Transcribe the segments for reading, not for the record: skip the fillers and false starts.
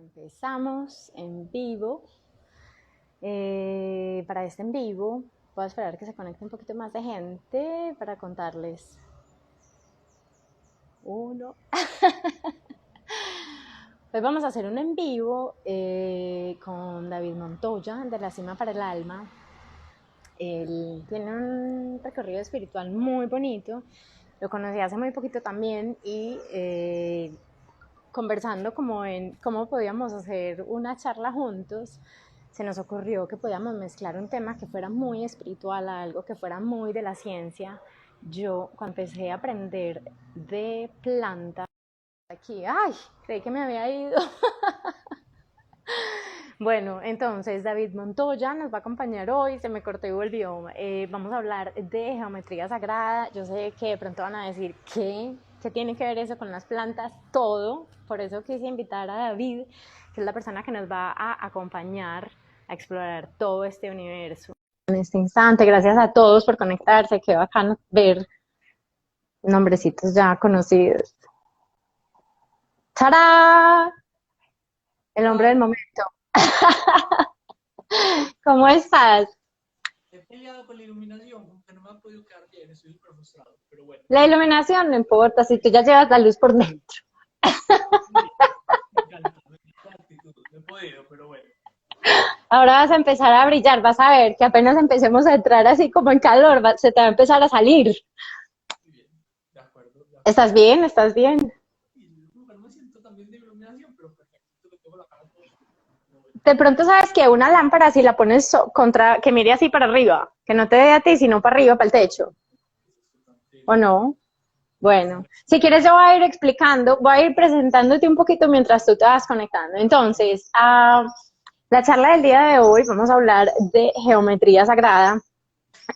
Empezamos en vivo. Para este en vivo voy a esperar que se conecte un poquito más de gente para contarles. Uno. Hoy vamos a hacer un en vivo con David Montoya de La Cima para el Alma. Él tiene un recorrido espiritual muy bonito. Lo conocí hace muy poquito también y conversando como en cómo podíamos hacer una charla juntos, se nos ocurrió que podíamos mezclar un tema que fuera muy espiritual a algo que fuera muy de la ciencia. Yo, cuando empecé a aprender de plantas, aquí, ¡ay! Creí que me había ido. Bueno, entonces David Montoya nos va a acompañar hoy, se me cortó y volvió. Vamos a hablar de geometría sagrada. Yo sé que de pronto van a decir, ¿qué tiene que ver eso con las plantas? Todo. Por eso quise invitar a David, que es la persona que nos va a acompañar a explorar todo este universo. En este instante, gracias a todos por conectarse, qué bacano ver nombrecitos ya conocidos. ¡Tará! El hombre del momento. ¿Cómo estás? He peleado con la iluminación, aunque no me ha podido quedar bien, estoy súper frustrado, pero bueno. La iluminación no importa, si tú ya llevas la luz por dentro. Sí, me encanta la actitud, no he podido, pero bueno. Ahora vas a empezar a brillar, vas a ver que apenas empecemos a entrar así como en calor, se te va a empezar a salir. Muy bien, de acuerdo, de ¿Estás acuerdo. bien? ¿Estás bien? Y no me siento tan bien de iluminación, pero perfecto, que tengo la cara todo oscura, pero bueno. De pronto sabes que una lámpara si la pones contra, que mire así para arriba, que no te dé a ti, sino para arriba, para el techo, Sí, ¿o sí, sí. no? Bueno, si quieres yo voy a ir explicando, voy a ir presentándote un poquito mientras tú te vas conectando. Entonces, la charla del día de hoy vamos a hablar de geometría sagrada.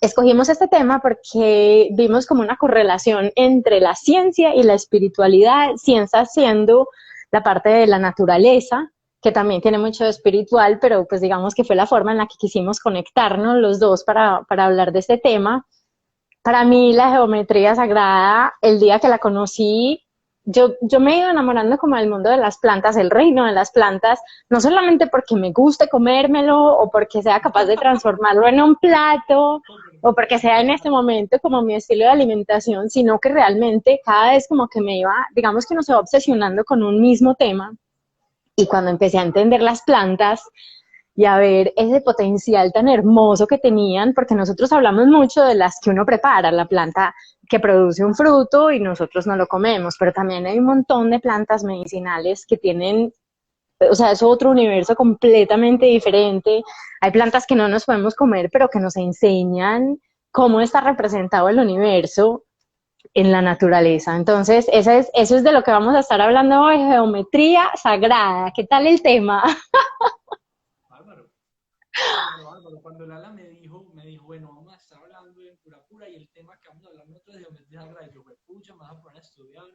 Escogimos este tema porque vimos como una correlación entre la ciencia y la espiritualidad, ciencia siendo la parte de la naturaleza, que también tiene mucho de espiritual, pero pues digamos que fue la forma en la que quisimos conectarnos los dos para hablar de este tema. Para mí la geometría sagrada, el día que la conocí, yo me he ido enamorando como del mundo de las plantas, el reino de las plantas, no solamente porque me guste comérmelo o porque sea capaz de transformarlo en un plato Oh, o porque perfecto. sea en este momento como mi estilo de alimentación, sino que realmente cada vez como que me iba, digamos que no se va obsesionando con un mismo tema. Y cuando empecé a entender las plantas, y a ver ese potencial tan hermoso que tenían, porque nosotros hablamos mucho de las que uno prepara, la planta que produce un fruto y nosotros no lo comemos, pero también hay un montón de plantas medicinales que tienen, o sea, es otro universo completamente diferente. Hay plantas que no nos podemos comer, pero que nos enseñan cómo está representado el universo en la naturaleza. Entonces, eso es de lo que vamos a estar hablando hoy, geometría sagrada. ¿Qué tal el tema? Bárbaro, bárbaro, bárbaro. Cuando Lala me dijo, bueno, vamos a estar hablando de pura pura y el tema que vamos a hablar nosotros es de geometría sagrada. Y yo, pucha, me vas a poner a estudiar.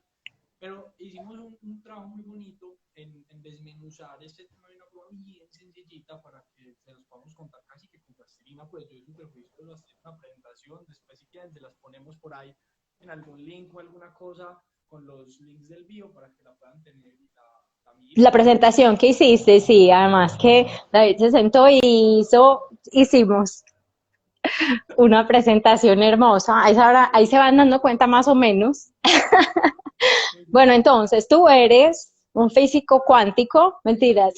Pero hicimos un trabajo muy bonito en desmenuzar este tema de una forma bien sencillita para que se los podamos contar casi que con plastilina. Pues yo súper juicioso hacer una presentación. Después, si quieren, se las ponemos por ahí en algún link o alguna cosa con los links del bio para que la puedan tener y la La miren. presentación que hiciste, sí, además que David se sentó y hicimos una presentación hermosa. Ahí se van dando cuenta más o menos. Muy bien. Bueno, entonces tú eres un físico cuántico, mentiras.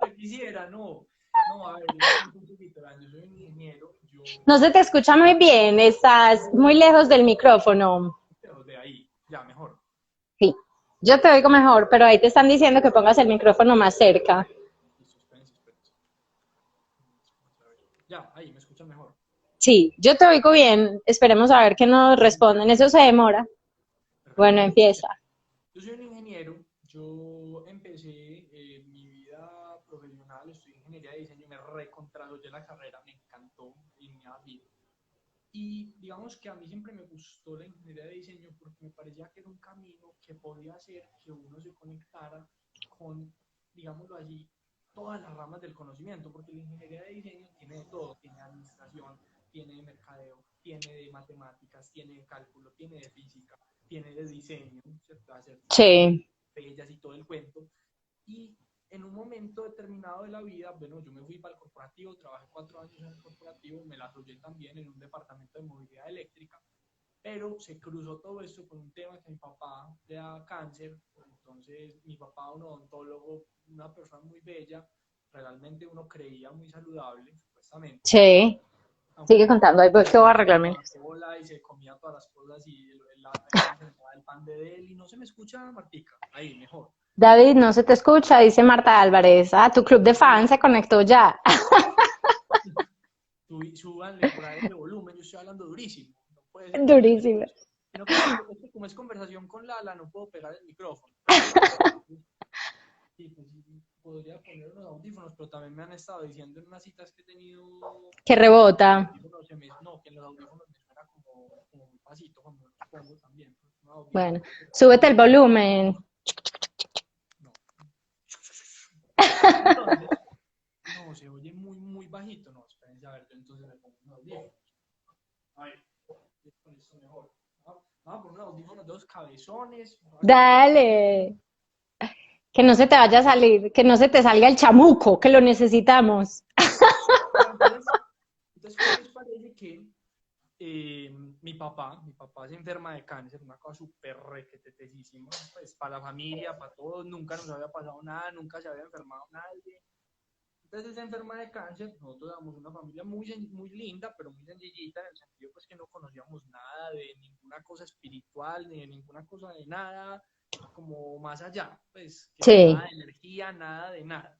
Ya quisiera, no. No, a ver, yo les cuento un poquito. Yo soy un ingeniero, No se te escucha muy bien, estás muy lejos del micrófono. de ahí, ya, mejor. Sí, yo te oigo mejor, pero ahí te están diciendo que pongas el micrófono más cerca. Listo, espérense, espérense. Ya, ahí, me escuchan mejor. Sí, yo te oigo bien. Esperemos a ver qué nos responden. Eso se demora. Bueno, Perfecto. empieza. Yo soy un ingeniero, yo empecé mi vida profesional, estudié ingeniería de diseño, me recontrasolié la carrera, me encantó y me ha bien. Y digamos que a mí siempre me gustó la ingeniería de diseño porque me parecía que era un camino que podía hacer que uno se conectara con, digámoslo así, todas las ramas del conocimiento, porque la ingeniería de diseño tiene de todo, tiene administración, tiene de mercadeo, tiene de matemáticas, tiene de cálculo, tiene de física, tiene de diseño, ¿cierto? Hacer Sí. bellas y todo el cuento. Y en un momento determinado de la vida, bueno, yo me fui para el corporativo, trabajé 4 años en el corporativo, me la soñé también en un departamento de movilidad eléctrica, pero se cruzó todo esto con un tema que mi papá le da cáncer. Entonces mi papá, un odontólogo, una persona muy bella, realmente uno creía muy saludable, supuestamente, Sí, aunque sigue mi papá contando, ahí voy que voy a comía arreglarme. Coca-Cola y se comía todas las cosas y la gente se tomaba el pan de él y no se me escucha, Martica, ahí mejor. David, no se te escucha, dice Marta Álvarez. Ah, tu club de fans se conectó ya. Súbanle por ahí ese volumen, yo estoy hablando durísimo, no puede ser que no se me Durísimo. escuche. Sino que como es conversación con Lala, no puedo pegar el micrófono. Entonces, sí, pues sí, podría poner unos audífonos, pero también me han estado diciendo en unas citas que he tenido Que rebota. no, que en los audífonos me suena como muy pasito cuando los pongo también. Unos Bueno, audífonos, súbete el volumen. no. Entonces, no, se oye muy, muy bajito. No, espérense, a ver, yo entonces me pongo unos audífonos. A ver, con esto mejor. Vamos a poner unos audífonos de dos cabezones. Dale. Que no se te vaya a salir, que no se te salga el chamuco, que lo necesitamos. Bueno, entonces, ¿cómo les parece que mi papá se enferma de cáncer, una cosa súper requetetesísima, pues para la familia, para todos, nunca nos había pasado nada, nunca se había enfermado nadie. Entonces se enferma de cáncer, nosotros éramos una familia muy linda, pero muy sencillita, en el sentido pues que no conocíamos nada de ninguna cosa espiritual, ni de ninguna cosa de nada, como más allá, pues que Sí, nada de energía, nada de nada.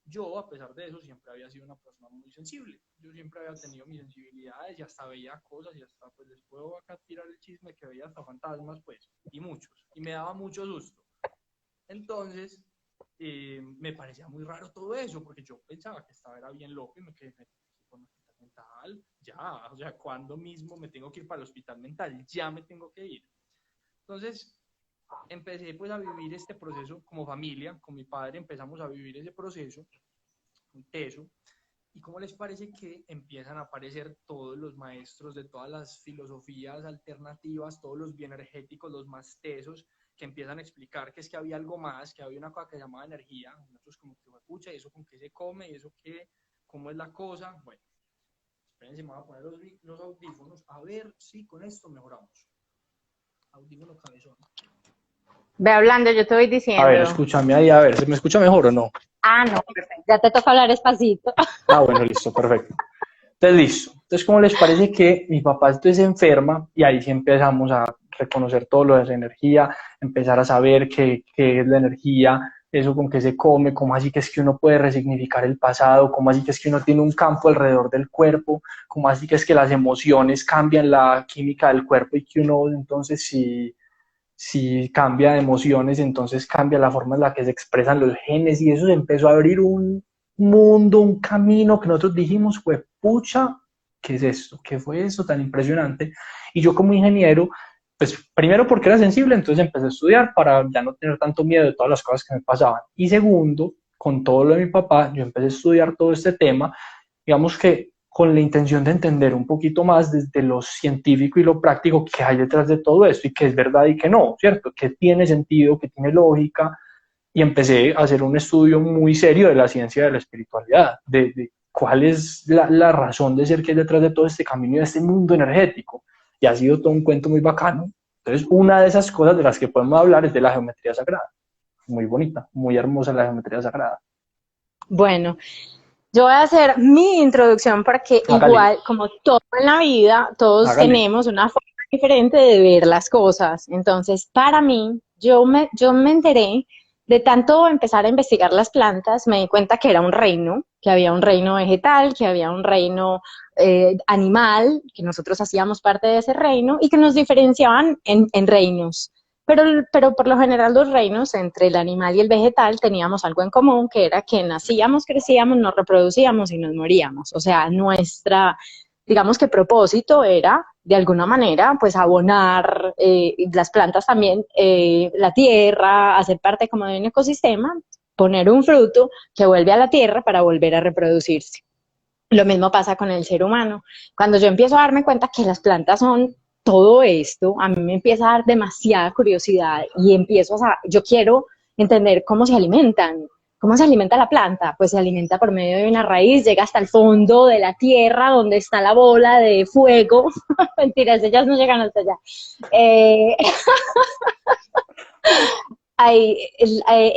Yo, a pesar de eso, siempre había sido una persona muy sensible. Yo siempre había tenido mis sensibilidades y hasta veía cosas y hasta, pues les puedo acá tirar el chisme que veía hasta fantasmas, pues, y muchos. Y me daba mucho susto. Entonces, me parecía muy raro todo eso, porque yo pensaba que estaba era bien loco y me quedé con el hospital mental, ya, o sea, ¿cuándo mismo me tengo que ir para el hospital mental? Ya me tengo que ir. Entonces, empecé pues a vivir este proceso como familia, con mi padre empezamos a vivir ese proceso, un teso, y cómo les parece que empiezan a aparecer todos los maestros de todas las filosofías alternativas, todos los bioenergéticos, los más tesos, que empiezan a explicar que es que había algo más, que había una cosa que se llamaba energía, nosotros como que, escucha, ¿y eso con qué se come? ¿Y eso qué? ¿Cómo es la cosa? Bueno, espérense, me voy a poner los audífonos, a ver si con esto mejoramos. Audífono cabezón. ve hablando, yo te voy A ver, diciendo. escúchame ahí, a ver, ¿se me escucha mejor o no? Ah, no, perfecto. Ya te toca hablar despacito. Ah, bueno, listo, perfecto. Entonces, listo. Entonces, ¿cómo les parece que mi papá entonces se enferma? Y ahí sí empezamos a reconocer todo lo de esa energía, empezar a saber qué es la energía, eso con qué se come, cómo así que es que uno puede resignificar el pasado, cómo así que es que uno tiene un campo alrededor del cuerpo, cómo así que es que las emociones cambian la química del cuerpo y que uno entonces si cambia de emociones, entonces cambia la forma en la que se expresan los genes y eso se empezó a abrir un mundo, un camino que nosotros dijimos, fue pucha, ¿qué es esto? ¿Qué fue eso tan impresionante? Y yo como ingeniero, pues primero porque era sensible, entonces empecé a estudiar para ya no tener tanto miedo de todas las cosas que me pasaban. Y segundo, con todo lo de mi papá, yo empecé a estudiar todo este tema, digamos que con la intención de entender un poquito más desde lo científico y lo práctico que hay detrás de todo esto y que es verdad y que no, ¿cierto? Que tiene sentido, que tiene lógica, y empecé a hacer un estudio muy serio de la ciencia de la espiritualidad, de cuál es la razón de ser que hay detrás de todo este camino y de este mundo energético. Y ha sido todo un cuento muy bacano. Entonces, una de esas cosas de las que podemos hablar es de la geometría sagrada. Muy bonita, muy hermosa la geometría sagrada. Bueno, yo voy a hacer mi introducción porque Hágale, igual, como todo en la vida, todos hágale. tenemos una forma diferente de ver las cosas. Entonces, para mí, yo me enteré de tanto empezar a investigar las plantas, me di cuenta que era un reino, que había un reino vegetal, que había un reino animal, que nosotros hacíamos parte de ese reino y que nos diferenciaban en reinos. Pero por lo general los reinos entre el animal y el vegetal teníamos algo en común, que era que nacíamos, crecíamos, nos reproducíamos y nos moríamos. O sea, digamos que propósito era, de alguna manera, pues abonar las plantas también, la tierra, hacer parte como de un ecosistema, poner un fruto que vuelve a la tierra para volver a reproducirse. Lo mismo pasa con el ser humano. Cuando yo empiezo a darme cuenta que las plantas son todo esto, a mí me empieza a dar demasiada curiosidad y empiezo a saber, yo quiero entender cómo se alimentan. ¿Cómo se alimenta la planta? Pues se alimenta por medio de una raíz, llega hasta el fondo de la tierra donde está la bola de fuego. Mentiras, ellas no llegan hasta allá. Eh,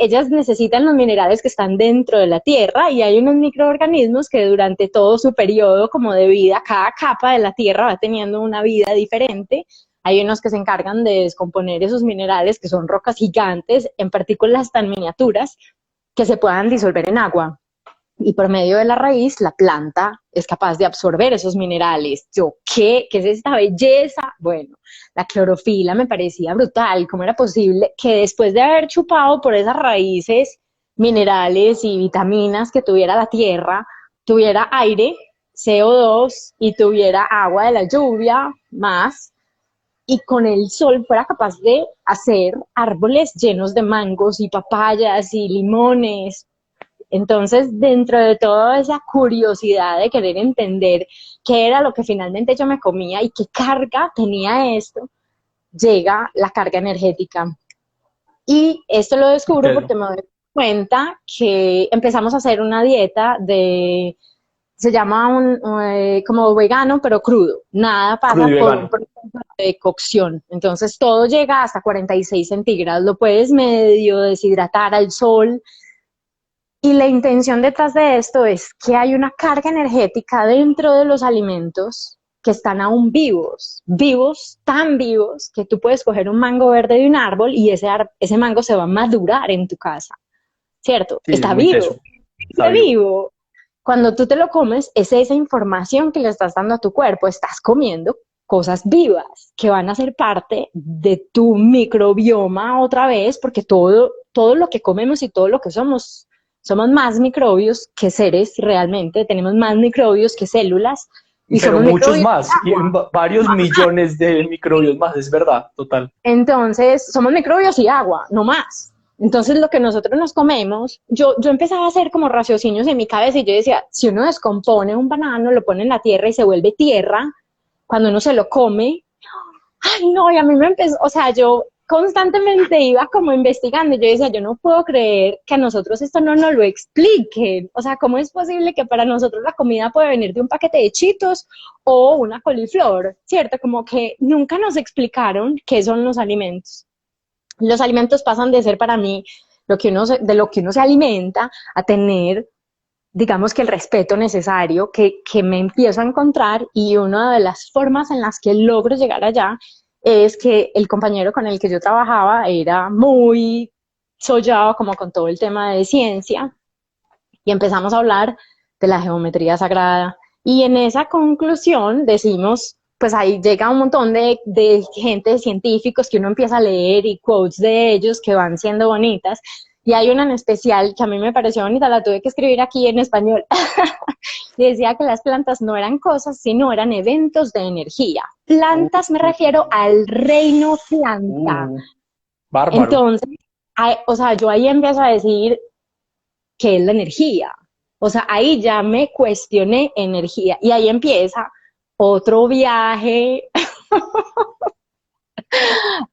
ellas necesitan los minerales que están dentro de la tierra y hay unos microorganismos que durante todo su periodo como de vida, cada capa de la tierra va teniendo una vida diferente. Hay unos que se encargan de descomponer esos minerales, que son rocas gigantes, en partículas tan miniaturas, que se puedan disolver en agua. Y por medio de la raíz, la planta es capaz de absorber esos minerales. Yo, ¿qué? ¿Qué es esta belleza? Bueno, la clorofila me parecía brutal. ¿Cómo era posible que después de haber chupado por esas raíces, minerales y vitaminas que tuviera la tierra, tuviera aire, CO2 y tuviera agua de la lluvia más, y con el sol fuera capaz de hacer árboles llenos de mangos y papayas y limones? Entonces, dentro de toda esa curiosidad de querer entender qué era lo que finalmente yo me comía y qué carga tenía esto, llega la carga energética. Y esto lo descubro Entiendo. porque me doy cuenta que empezamos a hacer una dieta de, se llama como vegano, pero crudo. Nada Crudo pasa y por un vegano. proceso de cocción. Entonces, todo llega hasta 46 centígrados. Lo puedes medio deshidratar al sol. Y la intención detrás de esto es que hay una carga energética dentro de los alimentos que están aún vivos, vivos, tan vivos, que tú puedes coger un mango verde de un árbol y ese mango se va a madurar en tu casa, ¿cierto? Sí, es Está muy vivo, teso. Está está vivo. vivo. Cuando tú te lo comes, es esa información que le estás dando a tu cuerpo, estás comiendo cosas vivas que van a ser parte de tu microbioma otra vez, porque todo lo que comemos y todo lo que somos más microbios que seres realmente, tenemos más microbios que células y Pero somos muchos microbios de más, y agua. varios millones de microbios más, es verdad, total. Entonces, somos microbios y agua, no más. Entonces, lo que nosotros nos comemos, yo empezaba a hacer como raciocinios en mi cabeza y yo decía, si uno descompone un banano, lo pone en la tierra y se vuelve tierra, cuando uno se lo come, ay no, y a mí me empezó, o sea, yo constantemente iba como investigando y yo decía, yo no puedo creer que a nosotros esto no nos lo expliquen, o sea, ¿cómo es posible que para nosotros la comida puede venir de un paquete de Cheetos o una coliflor, ¿cierto? Como que nunca nos explicaron qué son los alimentos. Los alimentos pasan de ser para mí de lo que uno se alimenta a tener, digamos que el respeto necesario que me empiezo a encontrar, y una de las formas en las que logro llegar allá es que el compañero con el que yo trabajaba era muy sollado como con todo el tema de ciencia y empezamos a hablar de la geometría sagrada y en esa conclusión decimos, pues ahí llega un montón de gente, de científicos que uno empieza a leer y quotes de ellos que van siendo bonitas. Y hay una en especial que a mí me pareció bonita, la tuve que escribir aquí en español. Y decía que las plantas no eran cosas, sino eran eventos de energía. Uh, Plantas me refiero al reino planta. uh, bárbaro. Entonces, o sea, yo ahí empiezo a decir qué es la energía. O sea, ahí ya me cuestioné energía y ahí empieza otro viaje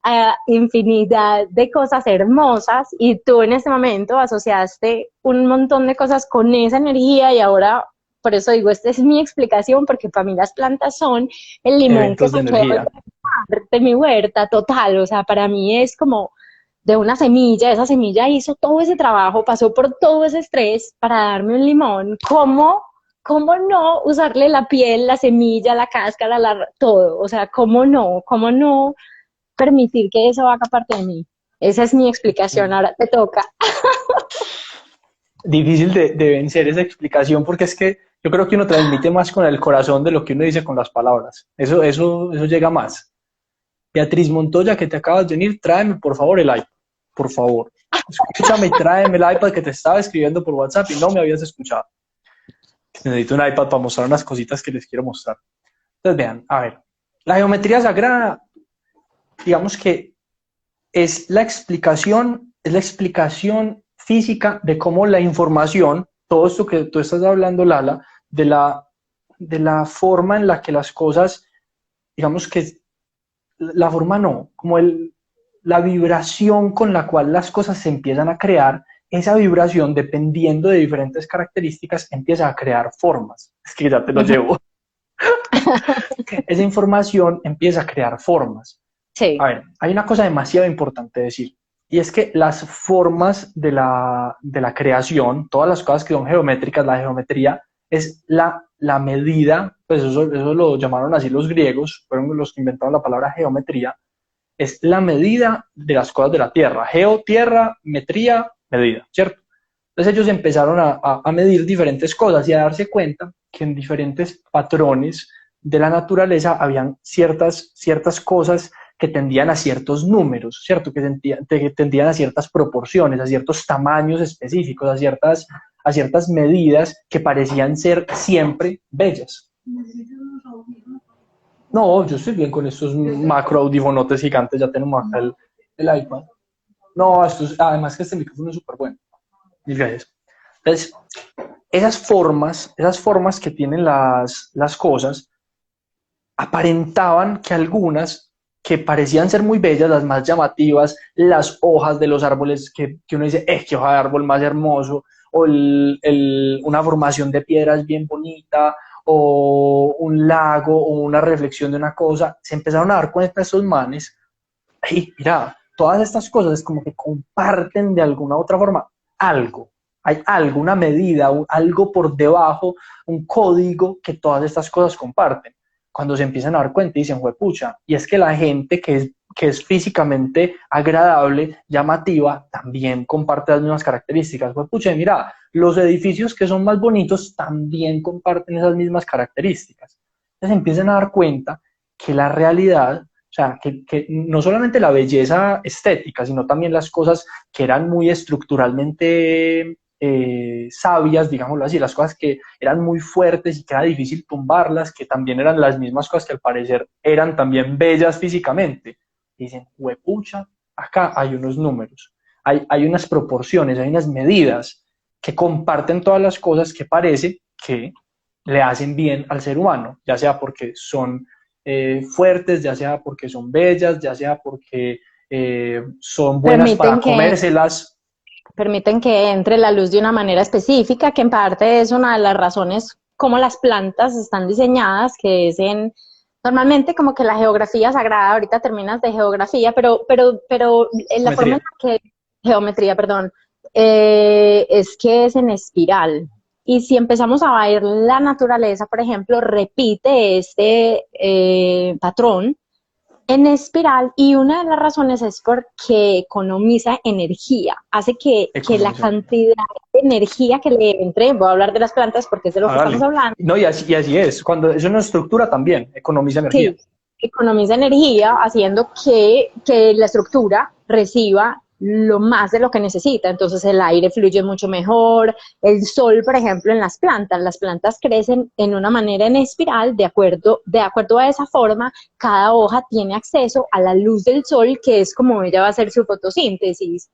a infinidad de cosas hermosas y tú en ese momento asociaste un montón de cosas con esa energía y ahora, por eso digo, esta es mi explicación, porque para mí las plantas son el limón que Eventos de saqué energía. de mi huerta total, o sea, para mí es como de una semilla, esa semilla hizo todo ese trabajo, pasó por todo ese estrés para darme un limón. ¿Cómo no usarle la piel, la semilla, la cáscara, todo? O sea, cómo no permitir que eso haga parte de mí? Esa es mi explicación, ahora te toca. Difícil de vencer esa explicación porque es que yo creo que uno transmite más con el corazón de lo que uno dice con las palabras. Eso llega más. Beatriz Montoya, que te acabas de unir, tráeme por favor el iPad. Por favor. Escúchame y tráeme el iPad que te estaba escribiendo por WhatsApp y no me habías escuchado. Necesito un iPad para mostrar unas cositas que les quiero mostrar. Entonces vean, a ver, la geometría sagrada, digamos que es la explicación física de cómo la información, todo esto que tú estás hablando, Lala, de la forma en la que las cosas, digamos que la forma no, como la vibración con la cual las cosas se empiezan a crear, esa vibración, dependiendo de diferentes características, empieza a crear formas. Es que ya te lo llevo. Esa información empieza a crear formas. Sí. A ver, hay una cosa demasiado importante decir, y es que las formas de la creación, todas las cosas que son geométricas, la geometría es la medida, pues eso lo llamaron así los griegos, fueron los que inventaron la palabra geometría, es la medida de las cosas de la Tierra. Geo, tierra, metría, medida, ¿cierto? Entonces ellos empezaron a medir diferentes cosas y a darse cuenta que en diferentes patrones de la naturaleza habían ciertas cosas que tendían a ciertos números, ¿cierto? Que tendían a ciertas proporciones, a ciertos tamaños específicos, a ciertas medidas que parecían ser siempre bellas. No, yo estoy bien con estos macro audífonotes gigantes, ya tenemos acá el iPad. No, además que este micrófono es súper bueno. Mil gracias. Entonces, esas formas que tienen las cosas, aparentaban que algunas que parecían ser muy bellas, las más llamativas, las hojas de los árboles que uno dice, qué hoja de árbol más hermoso, o una formación de piedras bien bonita, o un lago, o una reflexión de una cosa, se empezaron a dar cuenta estos manes, hey, mira, todas estas cosas es como que comparten de alguna u otra forma algo. Hay alguna medida, algo por debajo, un código que todas estas cosas comparten. Cuando se empiezan a dar cuenta y dicen, juepucha, y es que la gente que es físicamente agradable, llamativa, también comparte las mismas características. Juepucha, mira, los edificios que son más bonitos también comparten esas mismas características. Entonces empiezan a dar cuenta que la realidad, o sea, que no solamente la belleza estética, sino también las cosas que eran muy estructuralmente sabias, digámoslo así, las cosas que eran muy fuertes y que era difícil tumbarlas, que también eran las mismas cosas que al parecer eran también bellas físicamente. Y dicen, huepucha, acá hay unos números, hay unas proporciones, hay unas medidas que comparten todas las cosas que parece que le hacen bien al ser humano, ya sea porque son fuertes, ya sea porque son bellas, ya sea porque son buenas para comérselas. Permiten que entre la luz de una manera específica, que en parte es una de las razones como las plantas están diseñadas, que es normalmente como que la geografía sagrada, ahorita terminas de geografía, pero en la forma en la que, geometría, perdón, es que es en espiral. Y si empezamos a ver la naturaleza, por ejemplo, repite este patrón en espiral, y una de las razones es porque economiza energía, hace que la cantidad de energía que le entre, voy a hablar de las plantas porque es de lo que estamos hablando. No, y así es, cuando es una estructura también, economiza energía. Sí, economiza energía haciendo que la estructura reciba lo más de lo que necesita, entonces el aire fluye mucho mejor, el sol, por ejemplo, en las plantas crecen en una manera en espiral, de acuerdo a esa forma, cada hoja tiene acceso a la luz del sol, que es como ella va a hacer su fotosíntesis.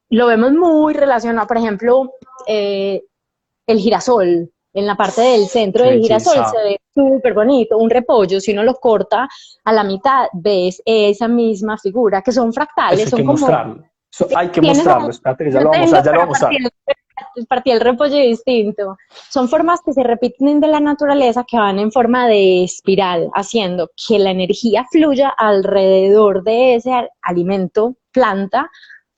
Lo vemos muy relacionado, por ejemplo, el girasol. En la parte del centro del girasol se ve súper bonito, un repollo, si uno lo corta a la mitad, ves esa misma figura, que son fractales. Eso hay que mostrarlo. Hay que mostrarlo, espérate que ya lo vamos a mostrar. Partí el repollo distinto. Son formas que se repiten de la naturaleza, que van en forma de espiral, haciendo que la energía fluya alrededor de ese alimento, planta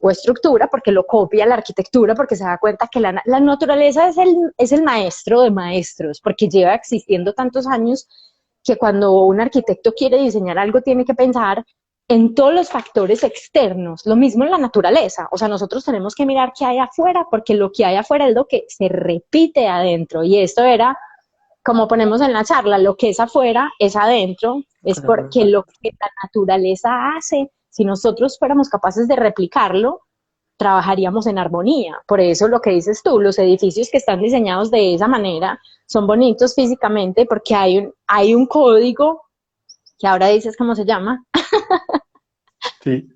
o estructura, porque lo copia la arquitectura, porque se da cuenta que la naturaleza es el maestro de maestros, porque lleva existiendo tantos años que cuando un arquitecto quiere diseñar algo tiene que pensar en todos los factores externos, lo mismo en la naturaleza, o sea, nosotros tenemos que mirar qué hay afuera, porque lo que hay afuera es lo que se repite adentro, y esto era, como ponemos en la charla, lo que es afuera es adentro, es porque lo que la naturaleza hace, si nosotros fuéramos capaces de replicarlo, trabajaríamos en armonía. Por eso lo que dices tú, los edificios que están diseñados de esa manera son bonitos físicamente porque hay un código, que ahora dices cómo se llama, sí.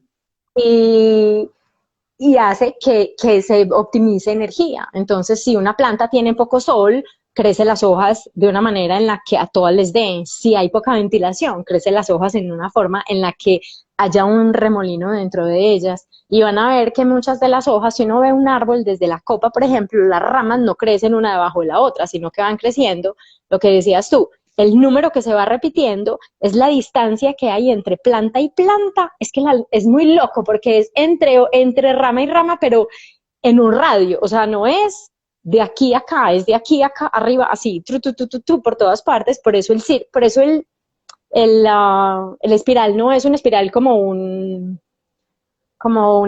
y hace que se optimice energía. Entonces, si una planta tiene poco sol, crece las hojas de una manera en la que a todas les den. Si hay poca ventilación, crece las hojas en una forma en la que haya un remolino dentro de ellas. Y van a ver que muchas de las hojas, si uno ve un árbol desde la copa, por ejemplo, las ramas no crecen una debajo de la otra, sino que van creciendo, lo que decías tú, el número que se va repitiendo es la distancia que hay entre planta y planta. Es que es muy loco porque es entre rama y rama, pero en un radio. O sea, no es de aquí a acá, es de aquí a acá, arriba, así, por todas partes. Por eso el espiral no es una espiral como una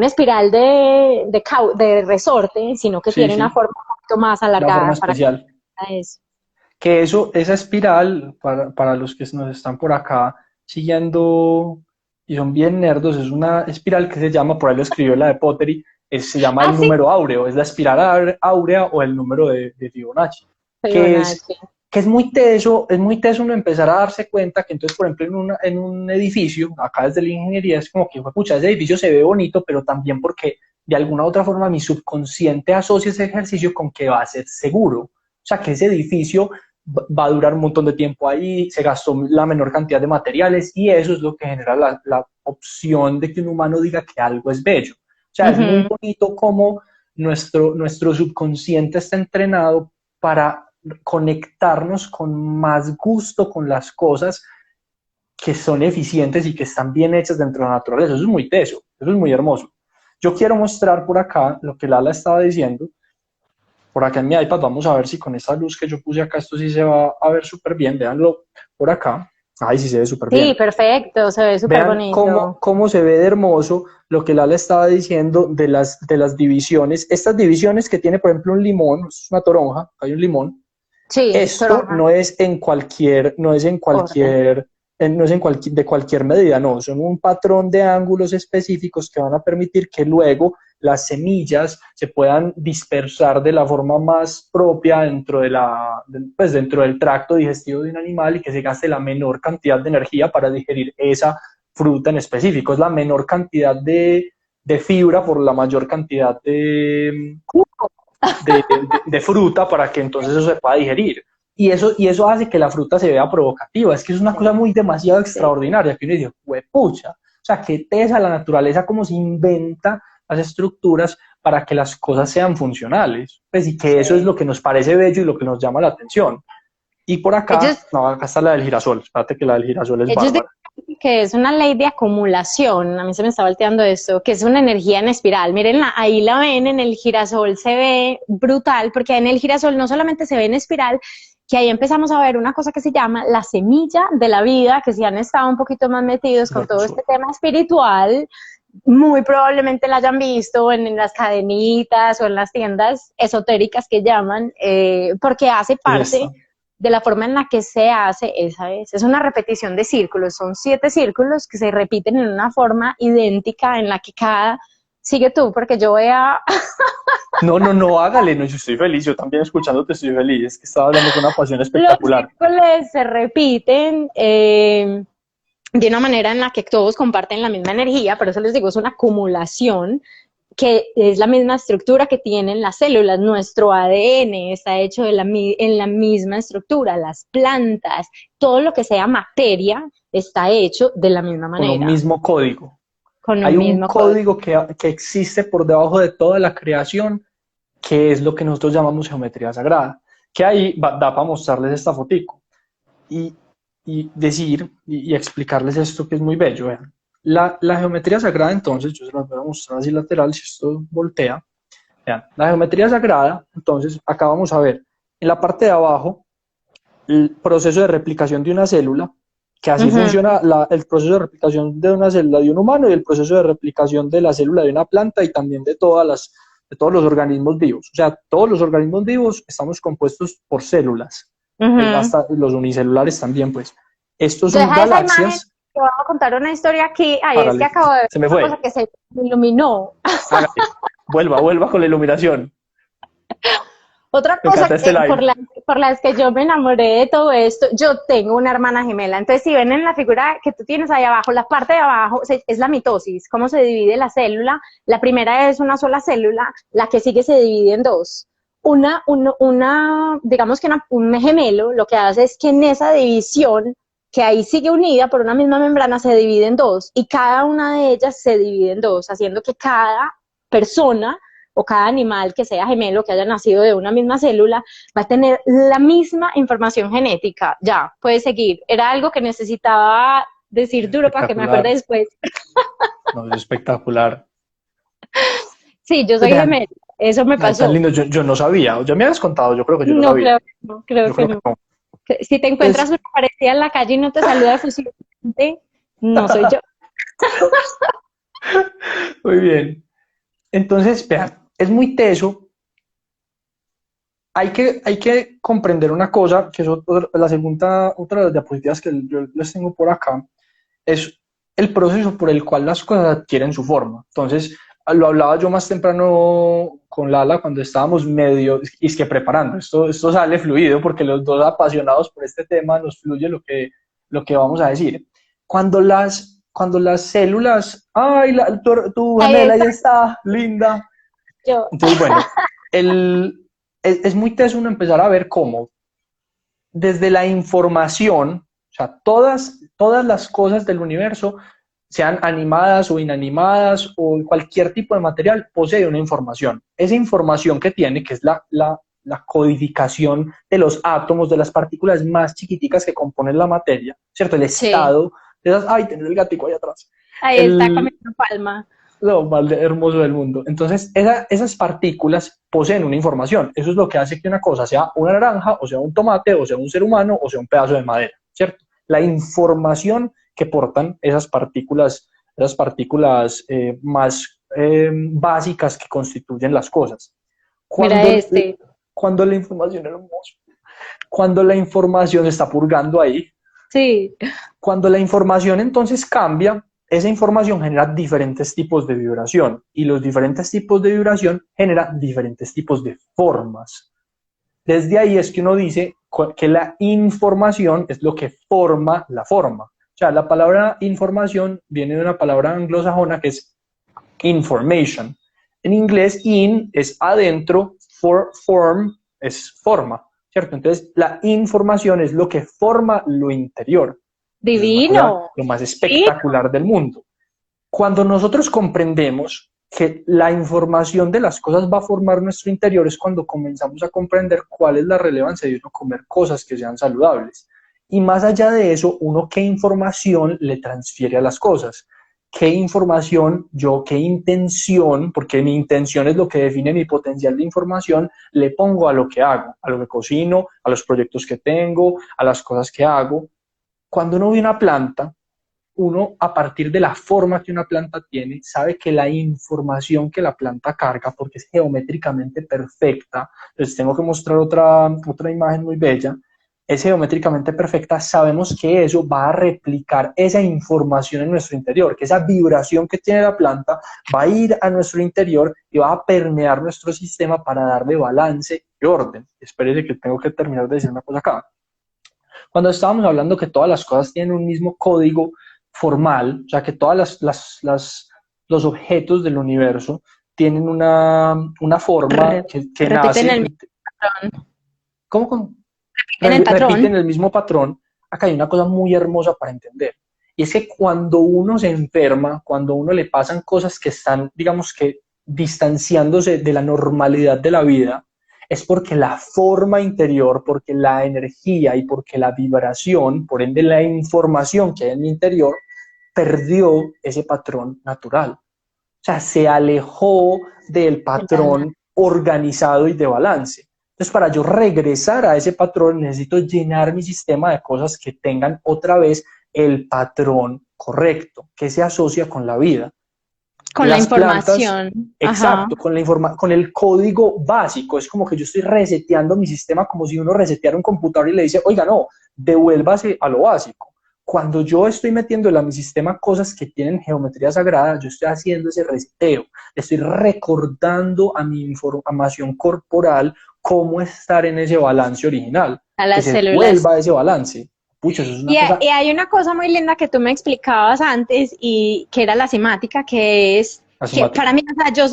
espiral de resorte, sino que Sí, tiene una sí, forma un poquito más una forma alargada para que especial. sea eso. Que eso, esa espiral, para los que nos están por acá siguiendo y son bien nerdos, es una espiral que se llama, por ahí lo escribió la de Pottery, se llama Ah, el sí, número áureo, es la espiral áurea o el número de Fibonacci, que es, Fibonacci. que es muy teso uno empezar a darse cuenta que entonces, por ejemplo, en un edificio, acá desde la ingeniería, es como que, pucha, ese edificio se ve bonito, pero también porque de alguna u otra forma mi subconsciente asocia ese ejercicio con que va a ser seguro. O sea, que ese edificio va a durar un montón de tiempo ahí, se gastó la menor cantidad de materiales y eso es lo que genera la opción de que un humano diga que algo es bello. O sea, es muy Ujú. bonito cómo nuestro subconsciente está entrenado para conectarnos con más gusto con las cosas que son eficientes y que están bien hechas dentro de la naturaleza. Eso es muy teso, eso es muy hermoso. Yo quiero mostrar por acá lo que Lala estaba diciendo. Por acá en mi iPad, vamos a ver si con esa luz que yo puse acá, esto sí se va a ver súper bien. Véanlo por acá. Ay, sí se ve súper Sí, bien. perfecto, se ve súper Vean bonito. cómo se ve de hermoso lo que Lala estaba diciendo de las divisiones. Estas divisiones que tiene, por ejemplo, un limón, es una toronja, hay un limón. Sí, Esto toronja, no es en cualquier, no es en orden. cualquier, no es en de cualquier medida, no, son un patrón de ángulos específicos que van a permitir que luego las semillas se puedan dispersar de la forma más propia pues dentro del tracto digestivo de un animal y que se gaste la menor cantidad de energía para digerir esa fruta en específico. Es la menor cantidad de fibra por la mayor cantidad de fruta para que entonces eso se pueda digerir. Y eso hace que la fruta se vea provocativa. Es que es una cosa Sí, muy demasiado sí. extraordinaria que uno dice, pucha. O sea, que tesa la naturaleza como se inventa las estructuras para que las cosas sean funcionales. Pues, y que eso es Sí. lo que nos parece bello y lo que nos llama la atención. Y por Ellos, acá, no, acá está la del girasol. Espérate que la del girasol es ellos bárbara. dicen que es una ley de acumulación, a mí se me está volteando esto, que es una energía en espiral. Miren, ahí la ven, en el girasol se ve brutal, porque en el girasol no solamente se ve en espiral, que ahí empezamos a ver una cosa que se llama la semilla de la vida, que si han estado un poquito más metidos con todo este tema espiritual, muy probablemente la hayan visto en las cadenitas o en las tiendas esotéricas que llaman, porque hace Es parte esta. de la forma en la que se hace esa es una repetición de círculos, son 7 círculos que se repiten en una forma idéntica en la que cada, sigue tú, porque yo voy a, No, no, no, hágale, no, yo estoy feliz, yo también escuchándote estoy feliz, es que estaba hablando con una pasión los espectacular. círculos se repiten de una manera en la que todos comparten la misma energía, por eso les digo, es una acumulación que es la misma estructura que tienen las células. Nuestro ADN está hecho en la misma estructura, las plantas, todo lo que sea materia está hecho de la misma Con un manera, mismo código. con Hay un un mismo código. código que existe por debajo de toda la creación, que es lo que nosotros llamamos geometría sagrada, que ahí da para mostrarles esta fotico y, y decir y explicarles esto que es muy bello. Vean. La geometría sagrada, entonces, yo se las voy a mostrar así lateral, si esto voltea. Vean, la geometría sagrada, entonces, acá vamos a ver en la parte de abajo el proceso de replicación de una célula, que así Ujú. funciona el proceso de replicación de una célula de un humano y el proceso de replicación de la célula de una planta y también de todos los organismos vivos. O sea, todos los organismos vivos estamos compuestos por células, Ujú. hasta los unicelulares también, pues. Estos son Deja esa imagen, galaxias. te voy a contar una historia aquí. Ay, es que Hágale, acabo de ver se me una cosa fue. que se me iluminó. Hágale. Vuelva con la iluminación. Otra Me cosa encanta este live. por las que yo me enamoré de todo esto, yo tengo una hermana gemela. Entonces, si ven en la figura que tú tienes ahí abajo, la parte de abajo es la mitosis, cómo se divide la célula. La primera es una sola célula, la que sigue se divide en dos. Digamos que un gemelo lo que hace es que en esa división que ahí sigue unida por una misma membrana, se divide en dos, y cada una de ellas se divide en dos, haciendo que cada persona o cada animal que sea gemelo, que haya nacido de una misma célula, va a tener la misma información genética. Ya, puedes seguir. Era algo que necesitaba decir duro para que me acuerde después. No, es espectacular. Sí, yo soy gemelo. Eso me pasó. Tan lindo, yo no sabía. Ya me habías contado, yo creo que yo no sabía. Creo que no. Si te encuentras una parecida en la calle y no te saluda efusivamente, no soy yo. Muy bien. Entonces, vean, es muy teso. Hay que comprender una cosa, que es otra de las diapositivas que yo les tengo por acá, es el proceso por el cual las cosas adquieren su forma. Entonces, lo hablaba yo más temprano con Lala cuando estábamos medio, y es que preparando, esto sale fluido porque los dos apasionados por este tema nos fluye lo que vamos a decir. Cuando las células, ay, tu gemela ya está, linda. Yo. Entonces, bueno, es muy teso uno empezar a ver cómo desde la información, o sea, todas las cosas del universo, sean animadas o inanimadas o cualquier tipo de material, posee una información. Esa información que tiene, que es la codificación de los átomos, de las partículas más chiquiticas que componen la materia, ¿cierto? El estado de esas... ¡Ay, tenés el gatico ahí atrás! Ahí está comiendo palma. Lo más hermoso del mundo. Entonces, esas partículas poseen una información. Eso es lo que hace que una cosa sea una naranja, o sea un tomate, o sea un ser humano, o sea un pedazo de madera, ¿cierto? La información que portan esas partículas más básicas que constituyen las cosas. Cuando la información es hermosa, cuando la información se está purgando ahí, sí. Cuando la información entonces cambia, esa información genera diferentes tipos de vibración y los diferentes tipos de vibración generan diferentes tipos de formas. Desde ahí es que uno dice que la información es lo que forma la forma. O sea, la palabra información viene de una palabra anglosajona que es information. En inglés, in es adentro, form es forma, ¿cierto? Entonces, la información es lo que forma lo interior. Divino. Lo más espectacular del mundo. Cuando nosotros comprendemos que la información de las cosas va a formar nuestro interior, es cuando comenzamos a comprender cuál es la relevancia de uno comer cosas que sean saludables. Y más allá de eso, uno qué información le transfiere a las cosas. Qué información, qué intención, porque mi intención es lo que define mi potencial de información, le pongo a lo que hago, a lo que cocino, a los proyectos que tengo, a las cosas que hago. Cuando uno ve una planta, uno a partir de la forma que una planta tiene, sabe que la información que la planta carga, porque es geométricamente perfecta, les tengo que mostrar otra imagen muy bella, es geométricamente perfecta, sabemos que eso va a replicar esa información en nuestro interior, que esa vibración que tiene la planta va a ir a nuestro interior y va a permear nuestro sistema para darle balance y orden. Espérese que tengo que terminar de decir una cosa acá. Cuando estábamos hablando que todas las cosas tienen un mismo código formal, o sea que todas los objetos del universo tienen una forma que nace... el mismo patrón. ¿Cómo? Repiten el mismo patrón. Acá hay una cosa muy hermosa para entender. Y es que cuando uno se enferma, cuando a uno le pasan cosas que están, digamos que, distanciándose de la normalidad de la vida, es porque la forma interior, porque la energía y porque la vibración, por ende la información que hay en mi interior, perdió ese patrón natural. O sea, se alejó del patrón organizado y de balance. Entonces, para yo regresar a ese patrón, necesito llenar mi sistema de cosas que tengan otra vez el patrón correcto, que se asocia con la vida. Con la información. Plantas, exacto, con el código básico. Es como que yo estoy reseteando mi sistema como si uno reseteara un computador y le dice, oiga, no, devuélvase a lo básico. Cuando yo estoy metiéndole a mi sistema cosas que tienen geometría sagrada, yo estoy haciendo ese reseteo. Estoy recordando a mi información corporal cómo estar en ese balance original. A las que células. Se vuelva a ese balance. Pucha, eso es una cosa... Y hay una cosa muy linda que tú me explicabas antes y que era la semática, que es Que para mí, o sea, yo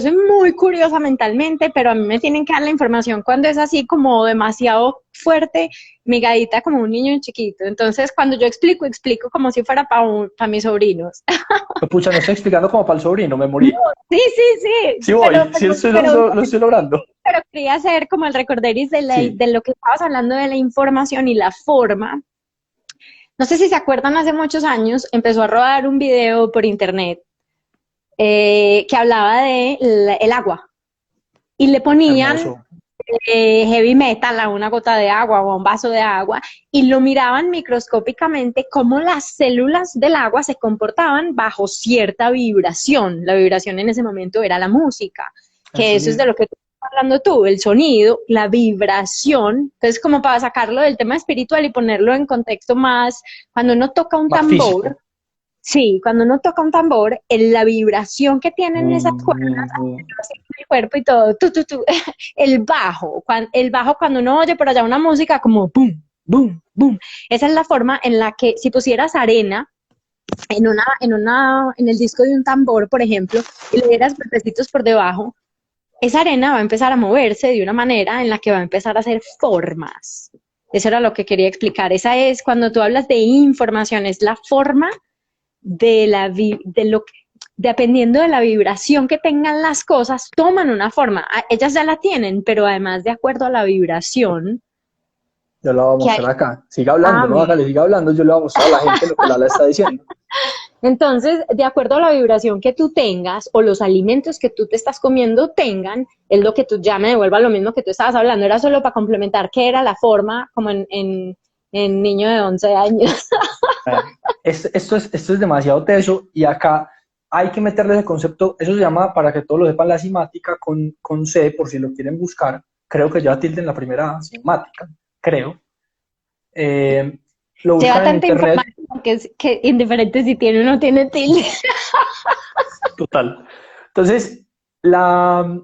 soy muy curiosa mentalmente, pero a mí me tienen que dar la información cuando es así como demasiado fuerte, migadita como un niño chiquito. Entonces, cuando yo explico como si fuera para mis sobrinos. Pucha, no estoy explicando como para el sobrino, me morí. Sí, sí, sí. Sí voy, sí lo estoy logrando. Pero quería hacer como el recorderis de lo que estabas hablando de la información y la forma. No sé si se acuerdan, hace muchos años empezó a rodar un video por internet que hablaba de el agua y le ponían heavy metal a una gota de agua o a un vaso de agua y lo miraban microscópicamente cómo las células del agua se comportaban bajo cierta vibración. La vibración en ese momento era la música, que eso es de lo que tú estás hablando tú, el sonido, la vibración. Entonces, como para sacarlo del tema espiritual y ponerlo en contexto más, cuando uno toca un tambor, físico. Sí, cuando uno toca un tambor, la vibración que tienen esas cuerdas el cuerpo y todo, el bajo, cuando uno oye por allá una música como boom, boom, boom, esa es la forma en la que si pusieras arena en el disco de un tambor, por ejemplo, y le dieras golpecitos por debajo, esa arena va a empezar a moverse de una manera en la que va a empezar a hacer formas. Eso era lo que quería explicar. Esa es, cuando tú hablas de información, es la forma dependiendo de la vibración que tengan las cosas, toman una forma. Ellas ya la tienen, pero además de acuerdo a la vibración. Yo la voy a mostrar acá. Siga hablando, no hágale, siga hablando, yo le voy a mostrar a la gente lo que Lala está diciendo. Entonces, de acuerdo a la vibración que tú tengas o los alimentos que tú te estás comiendo tengan, es lo que tú ya me devuelva lo mismo que tú estabas hablando. Era solo para complementar que era la forma como en niño de 11 años. Esto es demasiado teso y acá hay que meterle ese concepto, eso se llama, para que todos lo sepan, la cimática con C, por si lo quieren buscar. Creo que ya tilden la primera cimática, creo. Lo buscan Lleva en tanta internet. información que es que indiferente si tiene o no tiene tilde. Total. Entonces, la